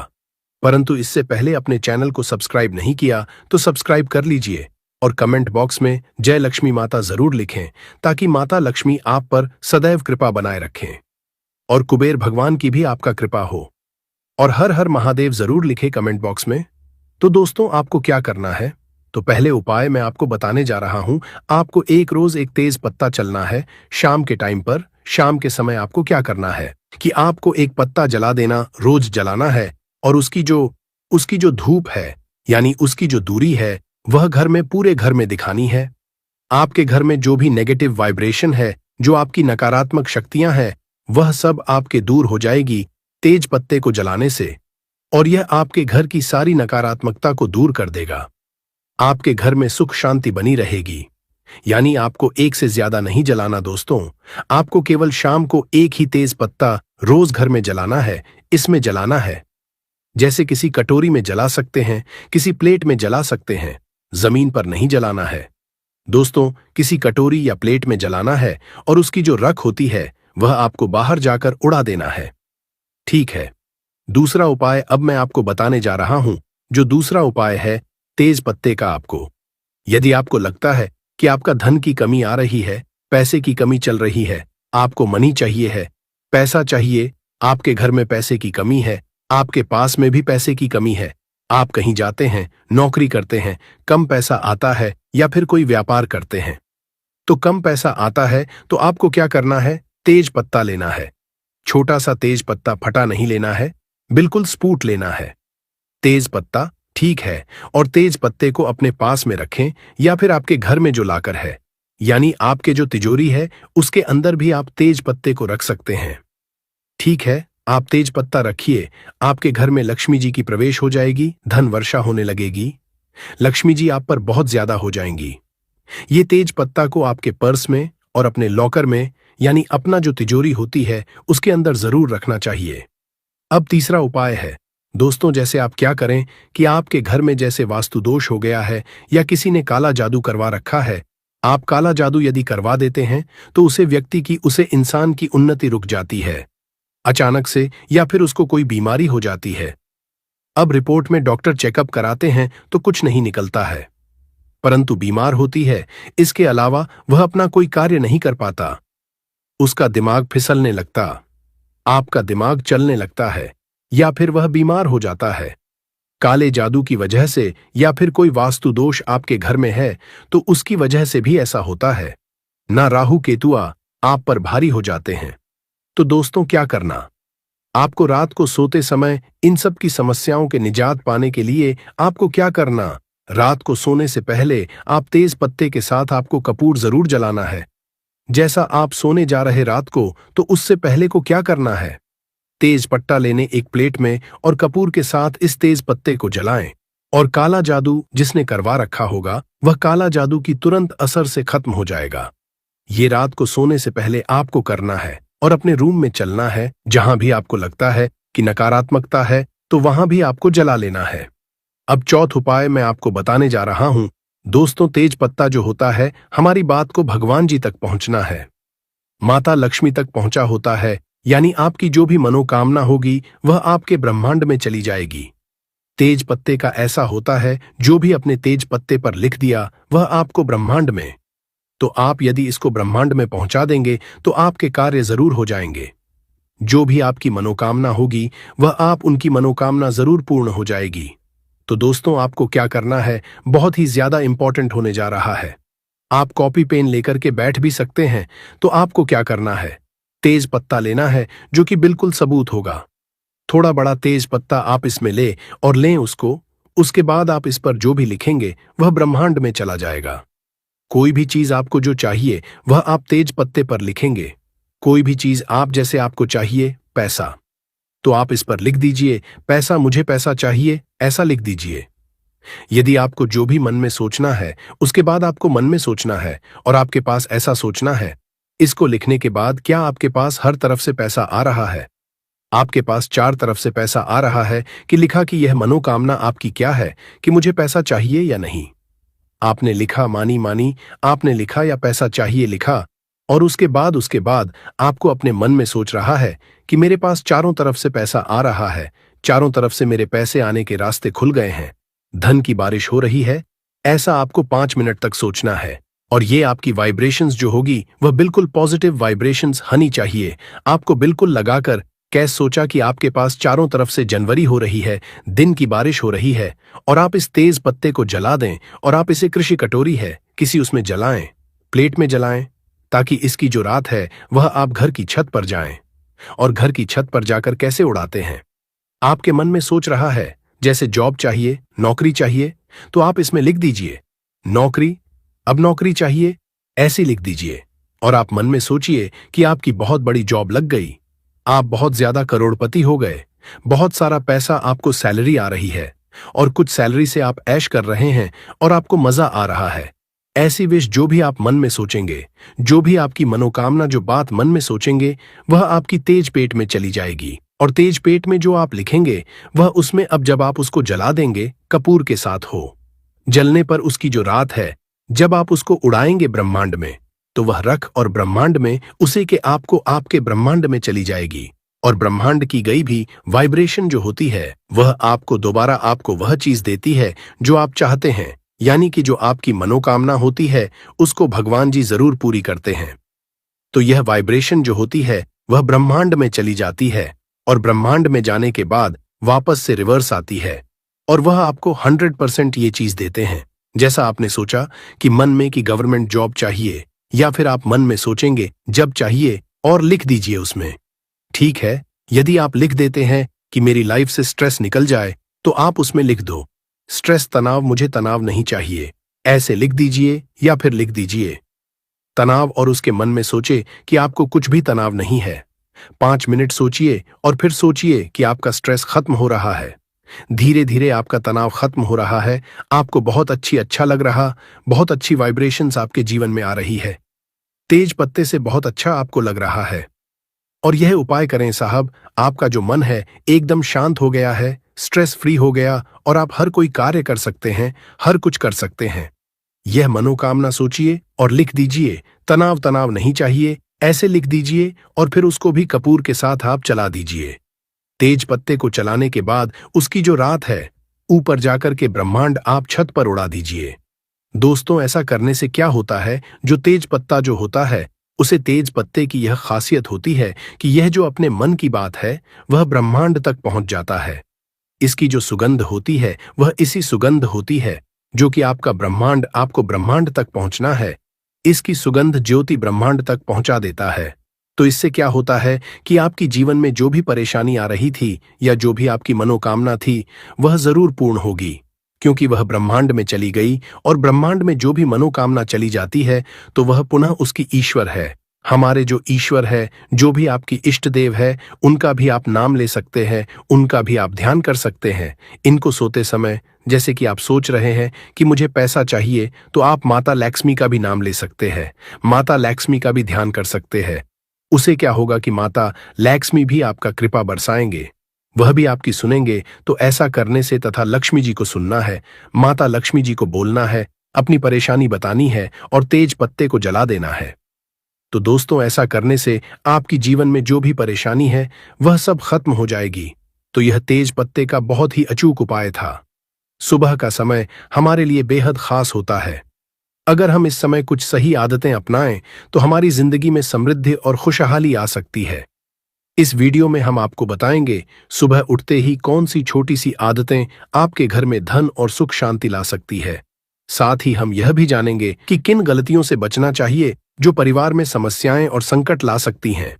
परंतु इससे पहले अपने चैनल को सब्सक्राइब नहीं किया तो सब्सक्राइब कर लीजिए और कमेंट बॉक्स में जय लक्ष्मी माता जरूर लिखें, ताकि माता लक्ष्मी आप पर सदैव कृपा बनाए रखें और कुबेर भगवान की भी आपका कृपा हो। और हर हर महादेव जरूर लिखे कमेंट बॉक्स में। तो दोस्तों, आपको क्या करना है? तो पहले उपाय मैं आपको बताने जा रहा हूं। आपको एक रोज एक तेज पत्ता चलना है शाम के टाइम पर। शाम के समय आपको क्या करना है कि आपको एक पत्ता जला देना, रोज जलाना है। और उसकी जो धूप है, यानी उसकी जो दूरी है, वह घर में पूरे घर में दिखानी है। आपके घर में जो भी नेगेटिव वाइब्रेशन है, जो आपकी नकारात्मक शक्तियां हैं, वह सब आपके दूर हो जाएगी तेज पत्ते को जलाने से। और यह आपके घर की सारी नकारात्मकता को दूर कर देगा। आपके घर में सुख शांति बनी रहेगी। यानी आपको एक से ज्यादा नहीं जलाना दोस्तों, आपको केवल शाम को एक ही तेज पत्ता रोज घर में जलाना है। इसमें जलाना है जैसे किसी कटोरी में जला सकते हैं, किसी प्लेट में जला सकते हैं, जमीन पर नहीं जलाना है दोस्तों। किसी कटोरी या प्लेट में जलाना है और उसकी जो रख होती है वह आपको बाहर जाकर उड़ा देना है। ठीक है, दूसरा उपाय अब मैं आपको बताने जा रहा हूं। जो दूसरा उपाय है तेज पत्ते का। आपको यदि आपको लगता है कि आपका धन की कमी आ रही है, पैसे की कमी चल रही है, आपको मनी चाहिए है, पैसा चाहिए, आपके घर में पैसे की कमी है, आपके पास में भी पैसे की कमी है, आप कहीं जाते हैं, नौकरी करते हैं, कम पैसा आता है, या फिर कोई व्यापार करते हैं तो कम पैसा आता है, तो आपको क्या करना है? तेज पत्ता लेना है। छोटा सा तेज पत्ता, फटा नहीं लेना है, बिल्कुल स्पूट लेना है। तेज पत्ता, ठीक है। और तेज पत्ते को अपने पास में रखें या फिर आपके घर में जो लाकर है, यानी आपके जो तिजोरी है, उसके अंदर भी आप तेज पत्ते को रख सकते हैं। ठीक है, आप तेज पत्ता रखिए। आपके घर में लक्ष्मी जी की प्रवेश हो जाएगी, धन वर्षा होने लगेगी, लक्ष्मी जी आप पर बहुत ज्यादा हो जाएंगी। ये तेज पत्ता को आपके पर्स में और अपने लॉकर में, यानी अपना जो तिजोरी होती है, उसके अंदर जरूर रखना चाहिए। अब तीसरा उपाय है दोस्तों, जैसे आप क्या करें कि आपके घर में जैसे वास्तु दोष हो गया है या किसी ने काला जादू करवा रखा है। आप काला जादू यदि करवा देते हैं तो उसे इंसान की उन्नति रुक जाती है अचानक से, या फिर उसको कोई बीमारी हो जाती है। अब रिपोर्ट में डॉक्टर चेकअप कराते हैं तो कुछ नहीं निकलता है, परंतु बीमार होती है। इसके अलावा वह अपना कोई कार्य नहीं कर पाता, उसका दिमाग फिसलने लगता, आपका दिमाग चलने लगता है, या फिर वह बीमार हो जाता है काले जादू की वजह से, या फिर कोई वास्तु दोष आपके घर में है तो उसकी वजह से भी ऐसा होता है। ना राहु केतुआ आप पर भारी हो जाते हैं। तो दोस्तों, क्या करना? आपको रात को सोते समय इन सब की समस्याओं के निजात पाने के लिए आपको क्या करना? रात को सोने से पहले आप तेज पत्ते के साथ आपको कपूर जरूर जलाना है। जैसा आप सोने जा रहे रात को, तो उससे पहले को क्या करना है? तेज पत्ता लेने एक प्लेट में और कपूर के साथ इस तेज पत्ते को जलाएं। और काला जादू जिसने करवा रखा होगा वह काला जादू की तुरंत असर से खत्म हो जाएगा। ये रात को सोने से पहले आपको करना है और अपने रूम में चलना है। जहां भी आपको लगता है कि नकारात्मकता है तो वहां भी आपको जला लेना है। अब चौथा उपाय मैं आपको बताने जा रहा हूं। दोस्तों, तेज पत्ता जो होता है हमारी बात को भगवान जी तक पहुंचना है, माता लक्ष्मी तक पहुंचा होता है, यानी आपकी जो भी मनोकामना होगी वह आपके ब्रह्मांड में चली जाएगी। तेज पत्ते का ऐसा होता है जो भी अपने तेज पत्ते पर लिख दिया वह आपको ब्रह्मांड में, तो आप यदि इसको ब्रह्मांड में पहुंचा देंगे तो आपके कार्य जरूर हो जाएंगे। जो भी आपकी मनोकामना होगी वह आप उनकी मनोकामना जरूर पूर्ण हो जाएगी। तो दोस्तों, आपको क्या करना है बहुत ही ज्यादा इंपॉर्टेंट होने जा रहा है। आप कॉपी पेन लेकर के बैठ भी सकते हैं। तो आपको क्या करना है, तेज पत्ता लेना है जो कि बिल्कुल सबूत होगा। थोड़ा बड़ा तेज पत्ता आप इसमें ले और लें उसको। उसके बाद आप इस पर जो भी लिखेंगे वह ब्रह्मांड में चला जाएगा। कोई भी चीज आपको जो चाहिए वह आप तेज पत्ते पर लिखेंगे। कोई भी चीज आप जैसे आपको चाहिए, पैसा, तो आप इस पर लिख दीजिए पैसा, मुझे पैसा चाहिए, ऐसा लिख दीजिए। यदि आपको जो भी मन में सोचना है उसके बाद आपको मन में सोचना है और आपके पास ऐसा सोचना है। इसको लिखने के बाद क्या आपके पास हर तरफ से पैसा आ रहा है? आपके पास 4 तरफ से पैसा आ रहा है कि लिखा कि यह मनोकामना आपकी क्या है कि मुझे पैसा चाहिए या नहीं। आपने लिखा मानी, आपने लिखा या पैसा चाहिए लिखा, और उसके बाद आपको अपने मन में सोच रहा है कि मेरे पास चारों तरफ से पैसा आ रहा है, चारों तरफ से मेरे पैसे आने के रास्ते खुल गए हैं, धन की बारिश हो रही है। ऐसा आपको 5 मिनट तक सोचना है और ये आपकी वाइब्रेशंस जो होगी वह बिल्कुल पॉजिटिव वाइब्रेशंस होनी चाहिए। आपको बिल्कुल लगाकर कैसे सोचा कि आपके पास चारों तरफ से जनवरी हो रही है, दिन की बारिश हो रही है, और आप इस तेज पत्ते को जला दें और आप इसे कृषि कटोरी है किसी उसमें जलाएं, प्लेट में जलाएं, ताकि इसकी जो रात है वह आप घर की छत पर जाएं। और घर की छत पर जाकर कैसे उड़ाते हैं? आपके मन में सोच रहा है जैसे जॉब चाहिए, नौकरी चाहिए, तो आप इसमें लिख दीजिए नौकरी, अब नौकरी चाहिए, ऐसे लिख दीजिए। और आप मन में सोचिए कि आपकी बहुत बड़ी जॉब लग गई, आप बहुत ज्यादा करोड़पति हो गए, बहुत सारा पैसा आपको सैलरी आ रही है और कुछ सैलरी से आप ऐश कर रहे हैं और आपको मजा आ रहा है। ऐसी विश जो भी आप मन में सोचेंगे, जो भी आपकी मनोकामना जो बात मन में सोचेंगे वह आपकी तेज पेट में चली जाएगी। और तेज पेट में जो आप लिखेंगे वह उसमें अब जब आप उसको जला देंगे कपूर के साथ हो, जलने पर उसकी जो रात है जब आप उसको उड़ाएंगे ब्रह्मांड में, तो वह रख और ब्रह्मांड में उसे के आपको आपके ब्रह्मांड में चली जाएगी। और ब्रह्मांड की गई भी वाइब्रेशन जो होती है वह आपको दोबारा आपको वह चीज देती है जो आप चाहते हैं, यानी कि जो आपकी मनोकामना होती है उसको भगवान जी जरूर पूरी करते हैं। तो यह वाइब्रेशन जो होती है वह ब्रह्मांड में चली जाती है और ब्रह्मांड में जाने के बाद वापस से रिवर्स आती है और वह आपको 100% ये चीज देते हैं जैसा आपने सोचा कि मन में कि गवर्नमेंट जॉब चाहिए, या फिर आप मन में सोचेंगे जब चाहिए और लिख दीजिए उसमें। ठीक है, यदि आप लिख देते हैं कि मेरी लाइफ से स्ट्रेस निकल जाए तो आप उसमें लिख दो स्ट्रेस, तनाव, मुझे तनाव नहीं चाहिए, ऐसे लिख दीजिए। या फिर लिख दीजिए तनाव और उसके मन में सोचे कि आपको कुछ भी तनाव नहीं है। 5 मिनट सोचिए और फिर सोचिए कि आपका स्ट्रेस खत्म हो रहा है, धीरे धीरे आपका तनाव खत्म हो रहा है, आपको बहुत अच्छा लग रहा, बहुत अच्छी वाइब्रेशंस आपके जीवन में आ रही है, तेज पत्ते से बहुत अच्छा आपको लग रहा है। और यह उपाय करें साहब, आपका जो मन है एकदम शांत हो गया है, स्ट्रेस फ्री हो गया और आप हर कोई कार्य कर सकते हैं, हर कुछ कर सकते हैं। यह मनोकामना सोचिए और लिख दीजिए तनाव नहीं चाहिए, ऐसे लिख दीजिए और फिर उसको भी कपूर के साथ आप चला दीजिए। तेज पत्ते को चलाने के बाद उसकी जो रात है ऊपर जाकर के ब्रह्मांड आप छत पर उड़ा दीजिए। दोस्तों, ऐसा करने से क्या होता है, जो तेज पत्ता जो होता है उसे तेज पत्ते की यह खासियत होती है कि यह जो अपने मन की बात है वह ब्रह्मांड तक पहुंच जाता है। इसकी जो सुगंध होती है वह इसी सुगंध होती है जो कि आपका ब्रह्मांड आपको ब्रह्मांड तक पहुंचना है। इसकी सुगंध ज्योति ब्रह्मांड तक पहुंचा देता है। तो इससे क्या होता है कि आपकी जीवन में जो भी परेशानी आ रही थी या जो भी आपकी मनोकामना थी वह जरूर पूर्ण होगी, क्योंकि वह ब्रह्मांड में चली गई। और ब्रह्मांड में जो भी मनोकामना चली जाती है तो वह पुनः उसकी ईश्वर है, हमारे जो ईश्वर है, जो भी आपकी इष्ट देव है, उनका भी आप नाम ले सकते हैं, उनका भी आप ध्यान कर सकते हैं। इनको सोते समय जैसे कि आप सोच रहे हैं कि मुझे पैसा चाहिए, तो आप माता लक्ष्मी का भी नाम ले सकते हैं, माता लक्ष्मी का भी ध्यान कर सकते हैं। उसे क्या होगा कि माता लक्ष्मी भी आपका कृपा बरसाएंगे, वह भी आपकी सुनेंगे। तो ऐसा करने से तथा लक्ष्मी जी को सुनना है, माता लक्ष्मी जी को बोलना है, अपनी परेशानी बतानी है और तेज पत्ते को जला देना है। तो दोस्तों, ऐसा करने से आपकी जीवन में जो भी परेशानी है वह सब खत्म हो जाएगी। तो यह तेज पत्ते का बहुत ही अचूक उपाय था। सुबह का समय हमारे लिए बेहद खास होता है। अगर हम इस समय कुछ सही आदतें अपनाएं तो हमारी जिंदगी में समृद्धि और खुशहाली आ सकती है। इस वीडियो में हम आपको बताएंगे सुबह उठते ही कौन सी छोटी सी आदतें आपके घर में धन और सुख शांति ला सकती है। साथ ही हम यह भी जानेंगे कि किन गलतियों से बचना चाहिए जो परिवार में समस्याएं और संकट ला सकती हैं।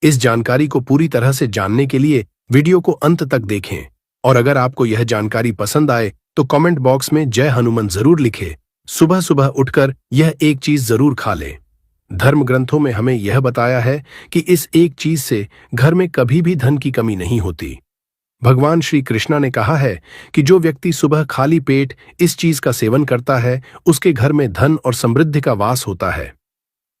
इस जानकारी को पूरी तरह से जानने के लिए वीडियो को अंत तक देखें। और अगर आपको यह जानकारी पसंद आए तो कमेंट बॉक्स में जय हनुमान जरूर लिखें। सुबह सुबह उठकर यह एक चीज जरूर खा लें। धर्म ग्रंथों में हमें यह बताया है कि इस एक चीज से घर में कभी भी धन की कमी नहीं होती। भगवान श्री कृष्णा ने कहा है कि जो व्यक्ति सुबह खाली पेट इस चीज का सेवन करता है, उसके घर में धन और समृद्धि का वास होता है।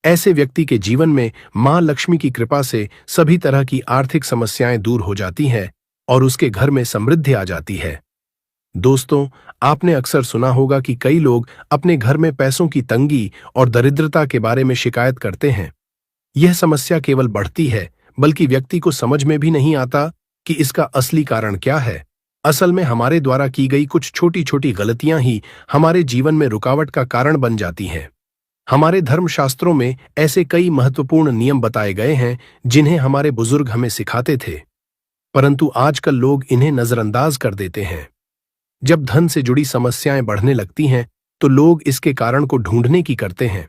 ऐसे व्यक्ति के जीवन में मां लक्ष्मी की कृपा से सभी तरह की आर्थिक समस्याएं दूर हो जाती हैं और उसके घर में समृद्धि आ जाती है। दोस्तों, आपने अक्सर सुना होगा कि कई लोग अपने घर में पैसों की तंगी और दरिद्रता के बारे में शिकायत करते हैं। यह समस्या केवल बढ़ती है, बल्कि व्यक्ति को समझ में भी नहीं आता कि इसका असली कारण क्या है। असल में हमारे द्वारा की गई कुछ छोटी छोटी गलतियां ही हमारे जीवन में रुकावट का कारण बन जाती हैं। हमारे धर्मशास्त्रों में ऐसे कई महत्वपूर्ण नियम बताए गए हैं जिन्हें हमारे बुजुर्ग हमें सिखाते थे, परंतु आजकल लोग इन्हें नजरअंदाज कर देते हैं। जब धन से जुड़ी समस्याएं बढ़ने लगती हैं तो लोग इसके कारण को ढूंढने की करते हैं।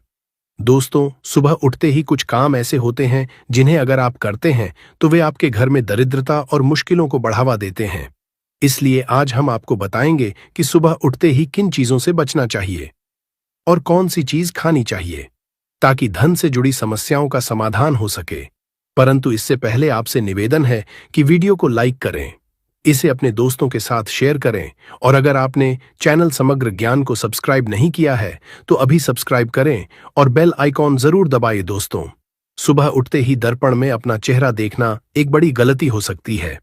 दोस्तों, सुबह उठते ही कुछ काम ऐसे होते हैं जिन्हें अगर आप करते हैं तो वे आपके घर में दरिद्रता और मुश्किलों को बढ़ावा देते हैं। इसलिए आज हम आपको बताएंगे कि सुबह उठते ही किन चीजों से बचना चाहिए और कौन सी चीज खानी चाहिए ताकि धन से जुड़ी समस्याओं का समाधान हो सके। परंतु इससे पहले आपसे निवेदन है कि वीडियो को लाइक करें, इसे अपने दोस्तों के साथ शेयर करें और अगर आपने चैनल समग्र ज्ञान को सब्सक्राइब नहीं किया है तो अभी सब्सक्राइब करें और बेल आइकॉन जरूर दबाइए। दोस्तों, सुबह उठते ही दर्पण में अपना चेहरा देखना एक बड़ी गलती हो सकती है।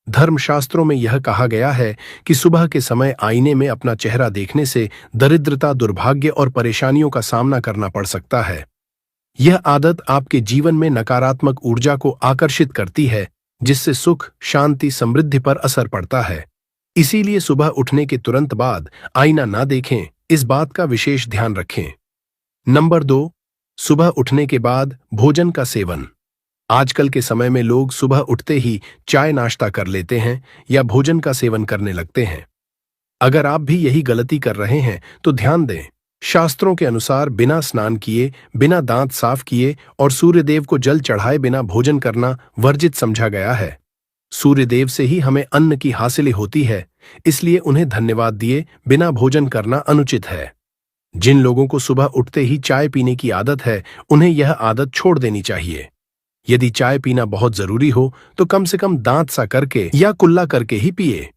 धर्मशास्त्रों में यह कहा गया है कि सुबह के समय आईने में अपना चेहरा देखने से दरिद्रता, दुर्भाग्य और परेशानियों का सामना करना पड़ सकता है। यह आदत आपके जीवन में नकारात्मक ऊर्जा को आकर्षित करती है, जिससे सुख, शांति, समृद्धि पर असर पड़ता है। इसीलिए सुबह उठने के तुरंत बाद आईना ना देखें, इस बात का विशेष ध्यान रखें। नंबर 2, सुबह उठने के बाद भोजन का सेवन। आजकल के समय में लोग सुबह उठते ही चाय नाश्ता कर लेते हैं या भोजन का सेवन करने लगते हैं। अगर आप भी यही गलती कर रहे हैं तो ध्यान दें, शास्त्रों के अनुसार बिना स्नान किए, बिना दांत साफ किए और सूर्यदेव को जल चढ़ाए बिना भोजन करना वर्जित समझा गया है। सूर्यदेव से ही हमें अन्न की हासिल होती है, इसलिए उन्हें धन्यवाद दिए बिना भोजन करना अनुचित है। जिन लोगों को सुबह उठते ही चाय पीने की आदत है, उन्हें यह आदत छोड़ देनी चाहिए। यदि चाय पीना बहुत जरूरी हो तो कम से कम दांत सा करके या कुल्ला करके ही पिए।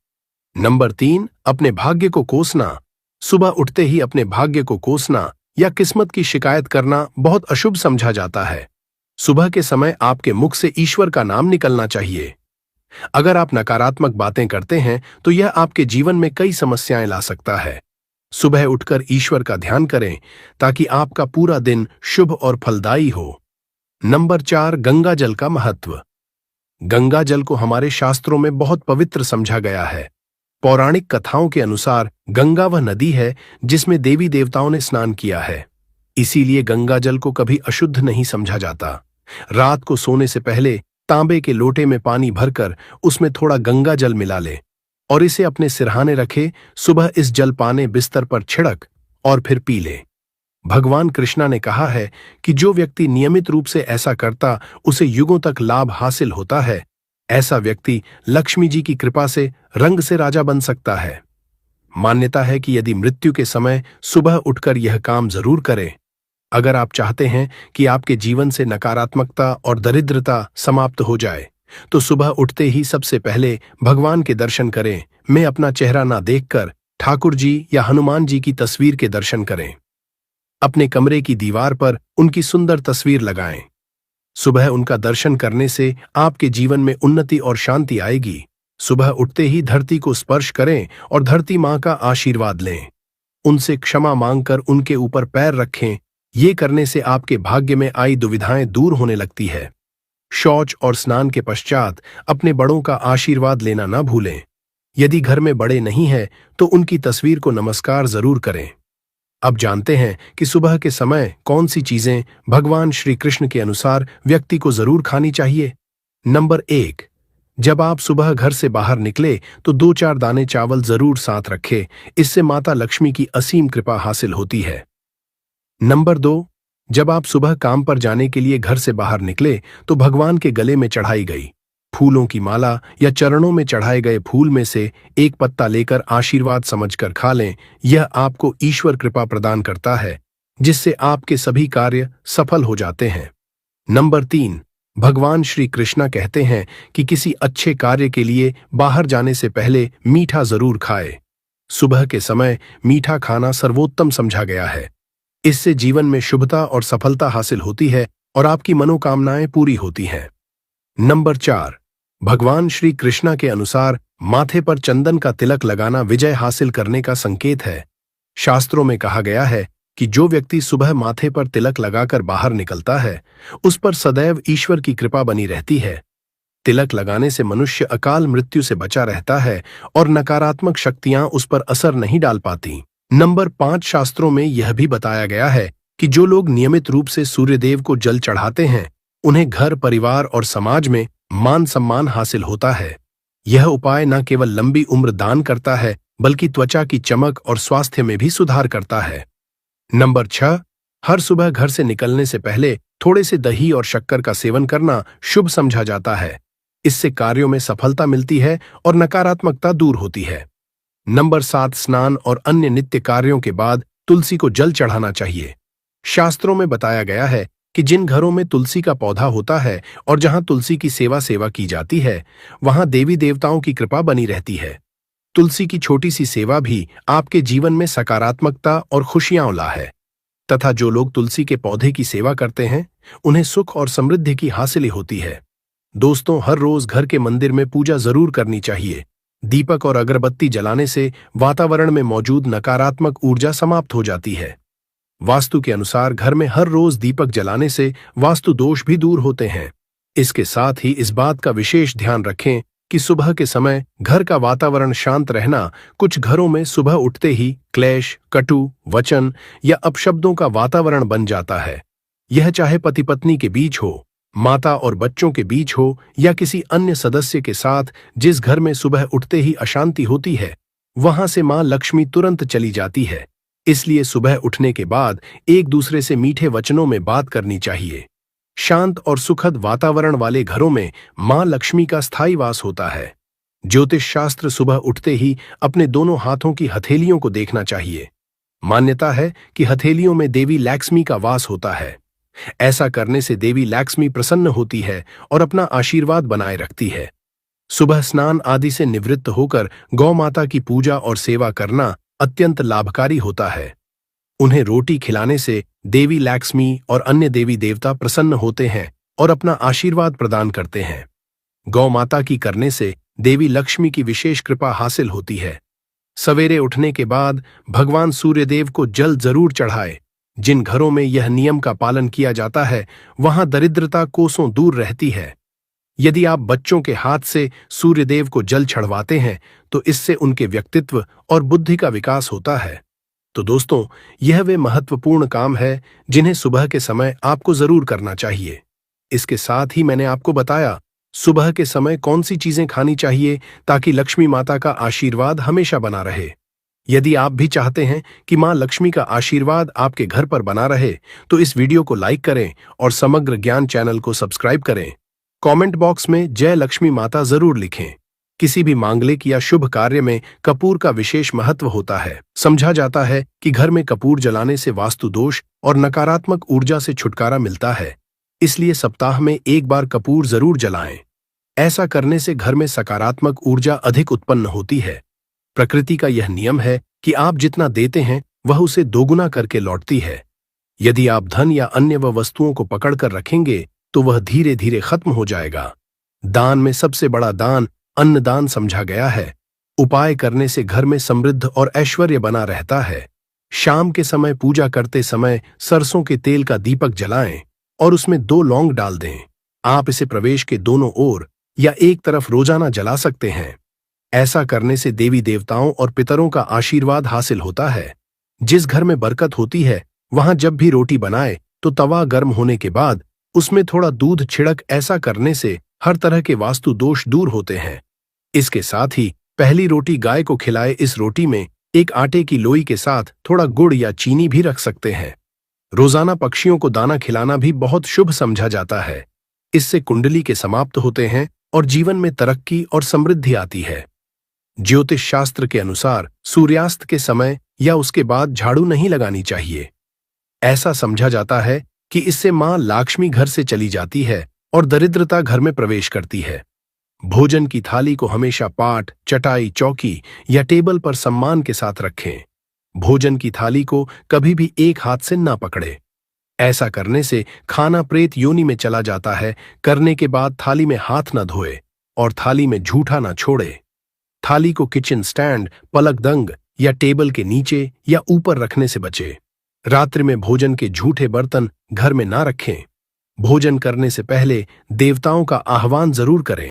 नंबर 3, अपने भाग्य को कोसना। सुबह उठते ही अपने भाग्य को कोसना या किस्मत की शिकायत करना बहुत अशुभ समझा जाता है। सुबह के समय आपके मुख से ईश्वर का नाम निकलना चाहिए। अगर आप नकारात्मक बातें करते हैं तो यह आपके जीवन में कई समस्याएं ला सकता है। सुबह उठकर ईश्वर का ध्यान करें ताकि आपका पूरा दिन शुभ और फलदायी हो। नंबर 4, गंगा जल का महत्व। गंगा जल को हमारे शास्त्रों में बहुत पवित्र समझा गया है। पौराणिक कथाओं के अनुसार गंगा वह नदी है जिसमें देवी देवताओं ने स्नान किया है। इसीलिए गंगा जल को कभी अशुद्ध नहीं समझा जाता। रात को सोने से पहले तांबे के लोटे में पानी भरकर उसमें थोड़ा गंगा जल मिला ले और इसे अपने सिरहाने रखे। सुबह इस जल पाने बिस्तर पर छिड़क और फिर पी ले। भगवान कृष्णा ने कहा है कि जो व्यक्ति नियमित रूप से ऐसा करता उसे युगों तक लाभ हासिल होता है। ऐसा व्यक्ति लक्ष्मी जी की कृपा से रंग से राजा बन सकता है। मान्यता है कि यदि मृत्यु के समय सुबह उठकर यह काम जरूर करें, अगर आप चाहते हैं कि आपके जीवन से नकारात्मकता और दरिद्रता समाप्त हो जाए, तो सुबह उठते ही सबसे पहले भगवान के दर्शन करें। मैं अपना चेहरा ना देखकर ठाकुर जी या हनुमान जी की तस्वीर के दर्शन करें। अपने कमरे की दीवार पर उनकी सुंदर तस्वीर लगाएं। सुबह उनका दर्शन करने से आपके जीवन में उन्नति और शांति आएगी। सुबह उठते ही धरती को स्पर्श करें और धरती माँ का आशीर्वाद लें। उनसे क्षमा मांगकर उनके ऊपर पैर रखें। ये करने से आपके भाग्य में आई दुविधाएं दूर होने लगती है। शौच और स्नान के पश्चात अपने बड़ों का आशीर्वाद लेना ना भूलें। यदि घर में बड़े नहीं हैं, तो उनकी तस्वीर को नमस्कार जरूर करें। अब जानते हैं कि सुबह के समय कौन सी चीजें भगवान श्री कृष्ण के अनुसार व्यक्ति को जरूर खानी चाहिए। नंबर 1, जब आप सुबह घर से बाहर निकले तो 2-4 दाने चावल जरूर साथ रखें। इससे माता लक्ष्मी की असीम कृपा हासिल होती है। नंबर 2, जब आप सुबह काम पर जाने के लिए घर से बाहर निकले तो भगवान के गले में चढ़ाई गई फूलों की माला या चरणों में चढ़ाए गए फूल में से एक पत्ता लेकर आशीर्वाद समझकर खा लें। यह आपको ईश्वर कृपा प्रदान करता है, जिससे आपके सभी कार्य सफल हो जाते हैं। नंबर 3, भगवान श्री कृष्णा कहते हैं कि किसी अच्छे कार्य के लिए बाहर जाने से पहले मीठा जरूर खाए। सुबह के समय मीठा खाना सर्वोत्तम समझा गया है। इससे जीवन में शुभता और सफलता हासिल होती है और आपकी मनोकामनाएं पूरी होती हैं। नंबर 4, भगवान श्री कृष्णा के अनुसार माथे पर चंदन का तिलक लगाना विजय हासिल करने का संकेत है। शास्त्रों में कहा गया है कि जो व्यक्ति सुबह माथे पर तिलक लगाकर बाहर निकलता है, उस पर सदैव ईश्वर की कृपा बनी रहती है। तिलक लगाने से मनुष्य अकाल मृत्यु से बचा रहता है और नकारात्मक शक्तियां उस पर असर नहीं डाल पाती। नंबर 5, शास्त्रों में यह भी बताया गया है कि जो लोग नियमित रूप से सूर्यदेव को जल चढ़ाते हैं, उन्हें घर, परिवार और समाज में मान सम्मान हासिल होता है। यह उपाय न केवल लंबी उम्र दान करता है, बल्कि त्वचा की चमक और स्वास्थ्य में भी सुधार करता है। नंबर 6, हर सुबह घर से निकलने से पहले थोड़े से दही और शक्कर का सेवन करना शुभ समझा जाता है। इससे कार्यों में सफलता मिलती है और नकारात्मकता दूर होती है। नंबर 7, स्नान और अन्य नित्य कार्यों के बाद तुलसी को जल चढ़ाना चाहिए। शास्त्रों में बताया गया है कि जिन घरों में तुलसी का पौधा होता है और जहां तुलसी की सेवा की जाती है, वहां देवी देवताओं की कृपा बनी रहती है। तुलसी की छोटी सी सेवा भी आपके जीवन में सकारात्मकता और खुशियां ला है। तथा जो लोग तुलसी के पौधे की सेवा करते हैं, उन्हें सुख और समृद्धि की हासिल होती है। दोस्तों, हर रोज घर के मंदिर में पूजा जरूर करनी चाहिए। दीपक और अगरबत्ती जलाने से वातावरण में मौजूद नकारात्मक ऊर्जा समाप्त हो जाती है। वास्तु के अनुसार घर में हर रोज दीपक जलाने से वास्तु दोष भी दूर होते हैं। इसके साथ ही इस बात का विशेष ध्यान रखें कि सुबह के समय घर का वातावरण शांत रहना। कुछ घरों में सुबह उठते ही क्लेश, कटु वचन या अपशब्दों का वातावरण बन जाता है। यह चाहे पति पत्नी के बीच हो, माता और बच्चों के बीच हो या किसी अन्य सदस्य के साथ। जिस घर में सुबह उठते ही अशांति होती है, वहां से मां लक्ष्मी तुरंत चली जाती है। इसलिए सुबह उठने के बाद एक दूसरे से मीठे वचनों में बात करनी चाहिए। शांत और सुखद वातावरण वाले घरों में मां लक्ष्मी का स्थायी वास होता है। ज्योतिष शास्त्र सुबह उठते ही अपने दोनों हाथों की हथेलियों को देखना चाहिए। मान्यता है कि हथेलियों में देवी लक्ष्मी का वास होता है। ऐसा करने से देवी लक्ष्मी प्रसन्न होती है और अपना आशीर्वाद बनाए रखती है। सुबह स्नान आदि से निवृत्त होकर गौ माता की पूजा और सेवा करना अत्यंत लाभकारी होता है। उन्हें रोटी खिलाने से देवी लक्ष्मी और अन्य देवी देवता प्रसन्न होते हैं और अपना आशीर्वाद प्रदान करते हैं। गौ माता की करने से देवी लक्ष्मी की विशेष कृपा हासिल होती है। सवेरे उठने के बाद भगवान सूर्यदेव को जल जरूर चढ़ाए। जिन घरों में यह नियम का पालन किया जाता है, वहां दरिद्रता कोसों दूर रहती है। यदि आप बच्चों के हाथ से सूर्यदेव को जल चढ़वाते हैं, तो इससे उनके व्यक्तित्व और बुद्धि का विकास होता है। तो दोस्तों, यह वे महत्वपूर्ण काम है जिन्हें सुबह के समय आपको जरूर करना चाहिए। इसके साथ ही मैंने आपको बताया सुबह के समय कौन सी चीजें खानी चाहिए ताकि लक्ष्मी माता का आशीर्वाद हमेशा बना रहे। यदि आप भी चाहते हैं कि मां लक्ष्मी का आशीर्वाद आपके घर पर बना रहे, तो इस वीडियो को लाइक करें और समग्र ज्ञान चैनल को सब्सक्राइब करें। कमेंट बॉक्स में जय लक्ष्मी माता जरूर लिखें। किसी भी मांगलिक या शुभ कार्य में कपूर का विशेष महत्व होता है। समझा जाता है कि घर में कपूर जलाने से वास्तु दोष और नकारात्मक ऊर्जा से छुटकारा मिलता है। इसलिए सप्ताह में एक बार कपूर जरूर जलाएं। ऐसा करने से घर में सकारात्मक ऊर्जा अधिक उत्पन्न होती है। प्रकृति का यह नियम है कि आप जितना देते हैं वह उसे दोगुना करके लौटती है। यदि आप धन या अन्य वस्तुओं को पकड़कर रखेंगे तो वह धीरे धीरे खत्म हो जाएगा। दान में सबसे बड़ा दान अन्नदान समझा गया है। उपाय करने से घर में समृद्ध और ऐश्वर्य बना रहता है। शाम के समय पूजा करते समय सरसों के तेल का दीपक जलाएं और उसमें 2 लौंग डाल दें। आप इसे प्रवेश के दोनों ओर या एक तरफ रोजाना जला सकते हैं। ऐसा करने से देवी देवताओं और पितरों का आशीर्वाद हासिल होता है। जिस घर में बरकत होती है वहां जब भी रोटी बनाए तो तवा गर्म होने के बाद उसमें थोड़ा दूध छिड़क। ऐसा करने से हर तरह के वास्तु दोष दूर होते हैं। इसके साथ ही पहली रोटी गाय को खिलाए। इस रोटी में एक आटे की लोई के साथ थोड़ा गुड़ या चीनी भी रख सकते हैं। रोजाना पक्षियों को दाना खिलाना भी बहुत शुभ समझा जाता है। इससे कुंडली के समाप्त होते हैं और जीवन में तरक्की और समृद्धि आती है। ज्योतिष शास्त्र के अनुसार सूर्यास्त के समय या उसके बाद झाड़ू नहीं लगानी चाहिए। ऐसा समझा जाता है कि इससे मां लक्ष्मी घर से चली जाती है और दरिद्रता घर में प्रवेश करती है। भोजन की थाली को हमेशा पाट, चटाई, चौकी या टेबल पर सम्मान के साथ रखें। भोजन की थाली को कभी भी एक हाथ से ना पकड़े। ऐसा करने से खाना प्रेत योनि में चला जाता है। करने के बाद थाली में हाथ न धोए और थाली में झूठा न छोड़े। थाली को किचन स्टैंड, पलकदंग या टेबल के नीचे या ऊपर रखने से बचे। रात्रि में भोजन के झूठे बर्तन घर में ना रखें। भोजन करने से पहले देवताओं का आह्वान जरूर करें।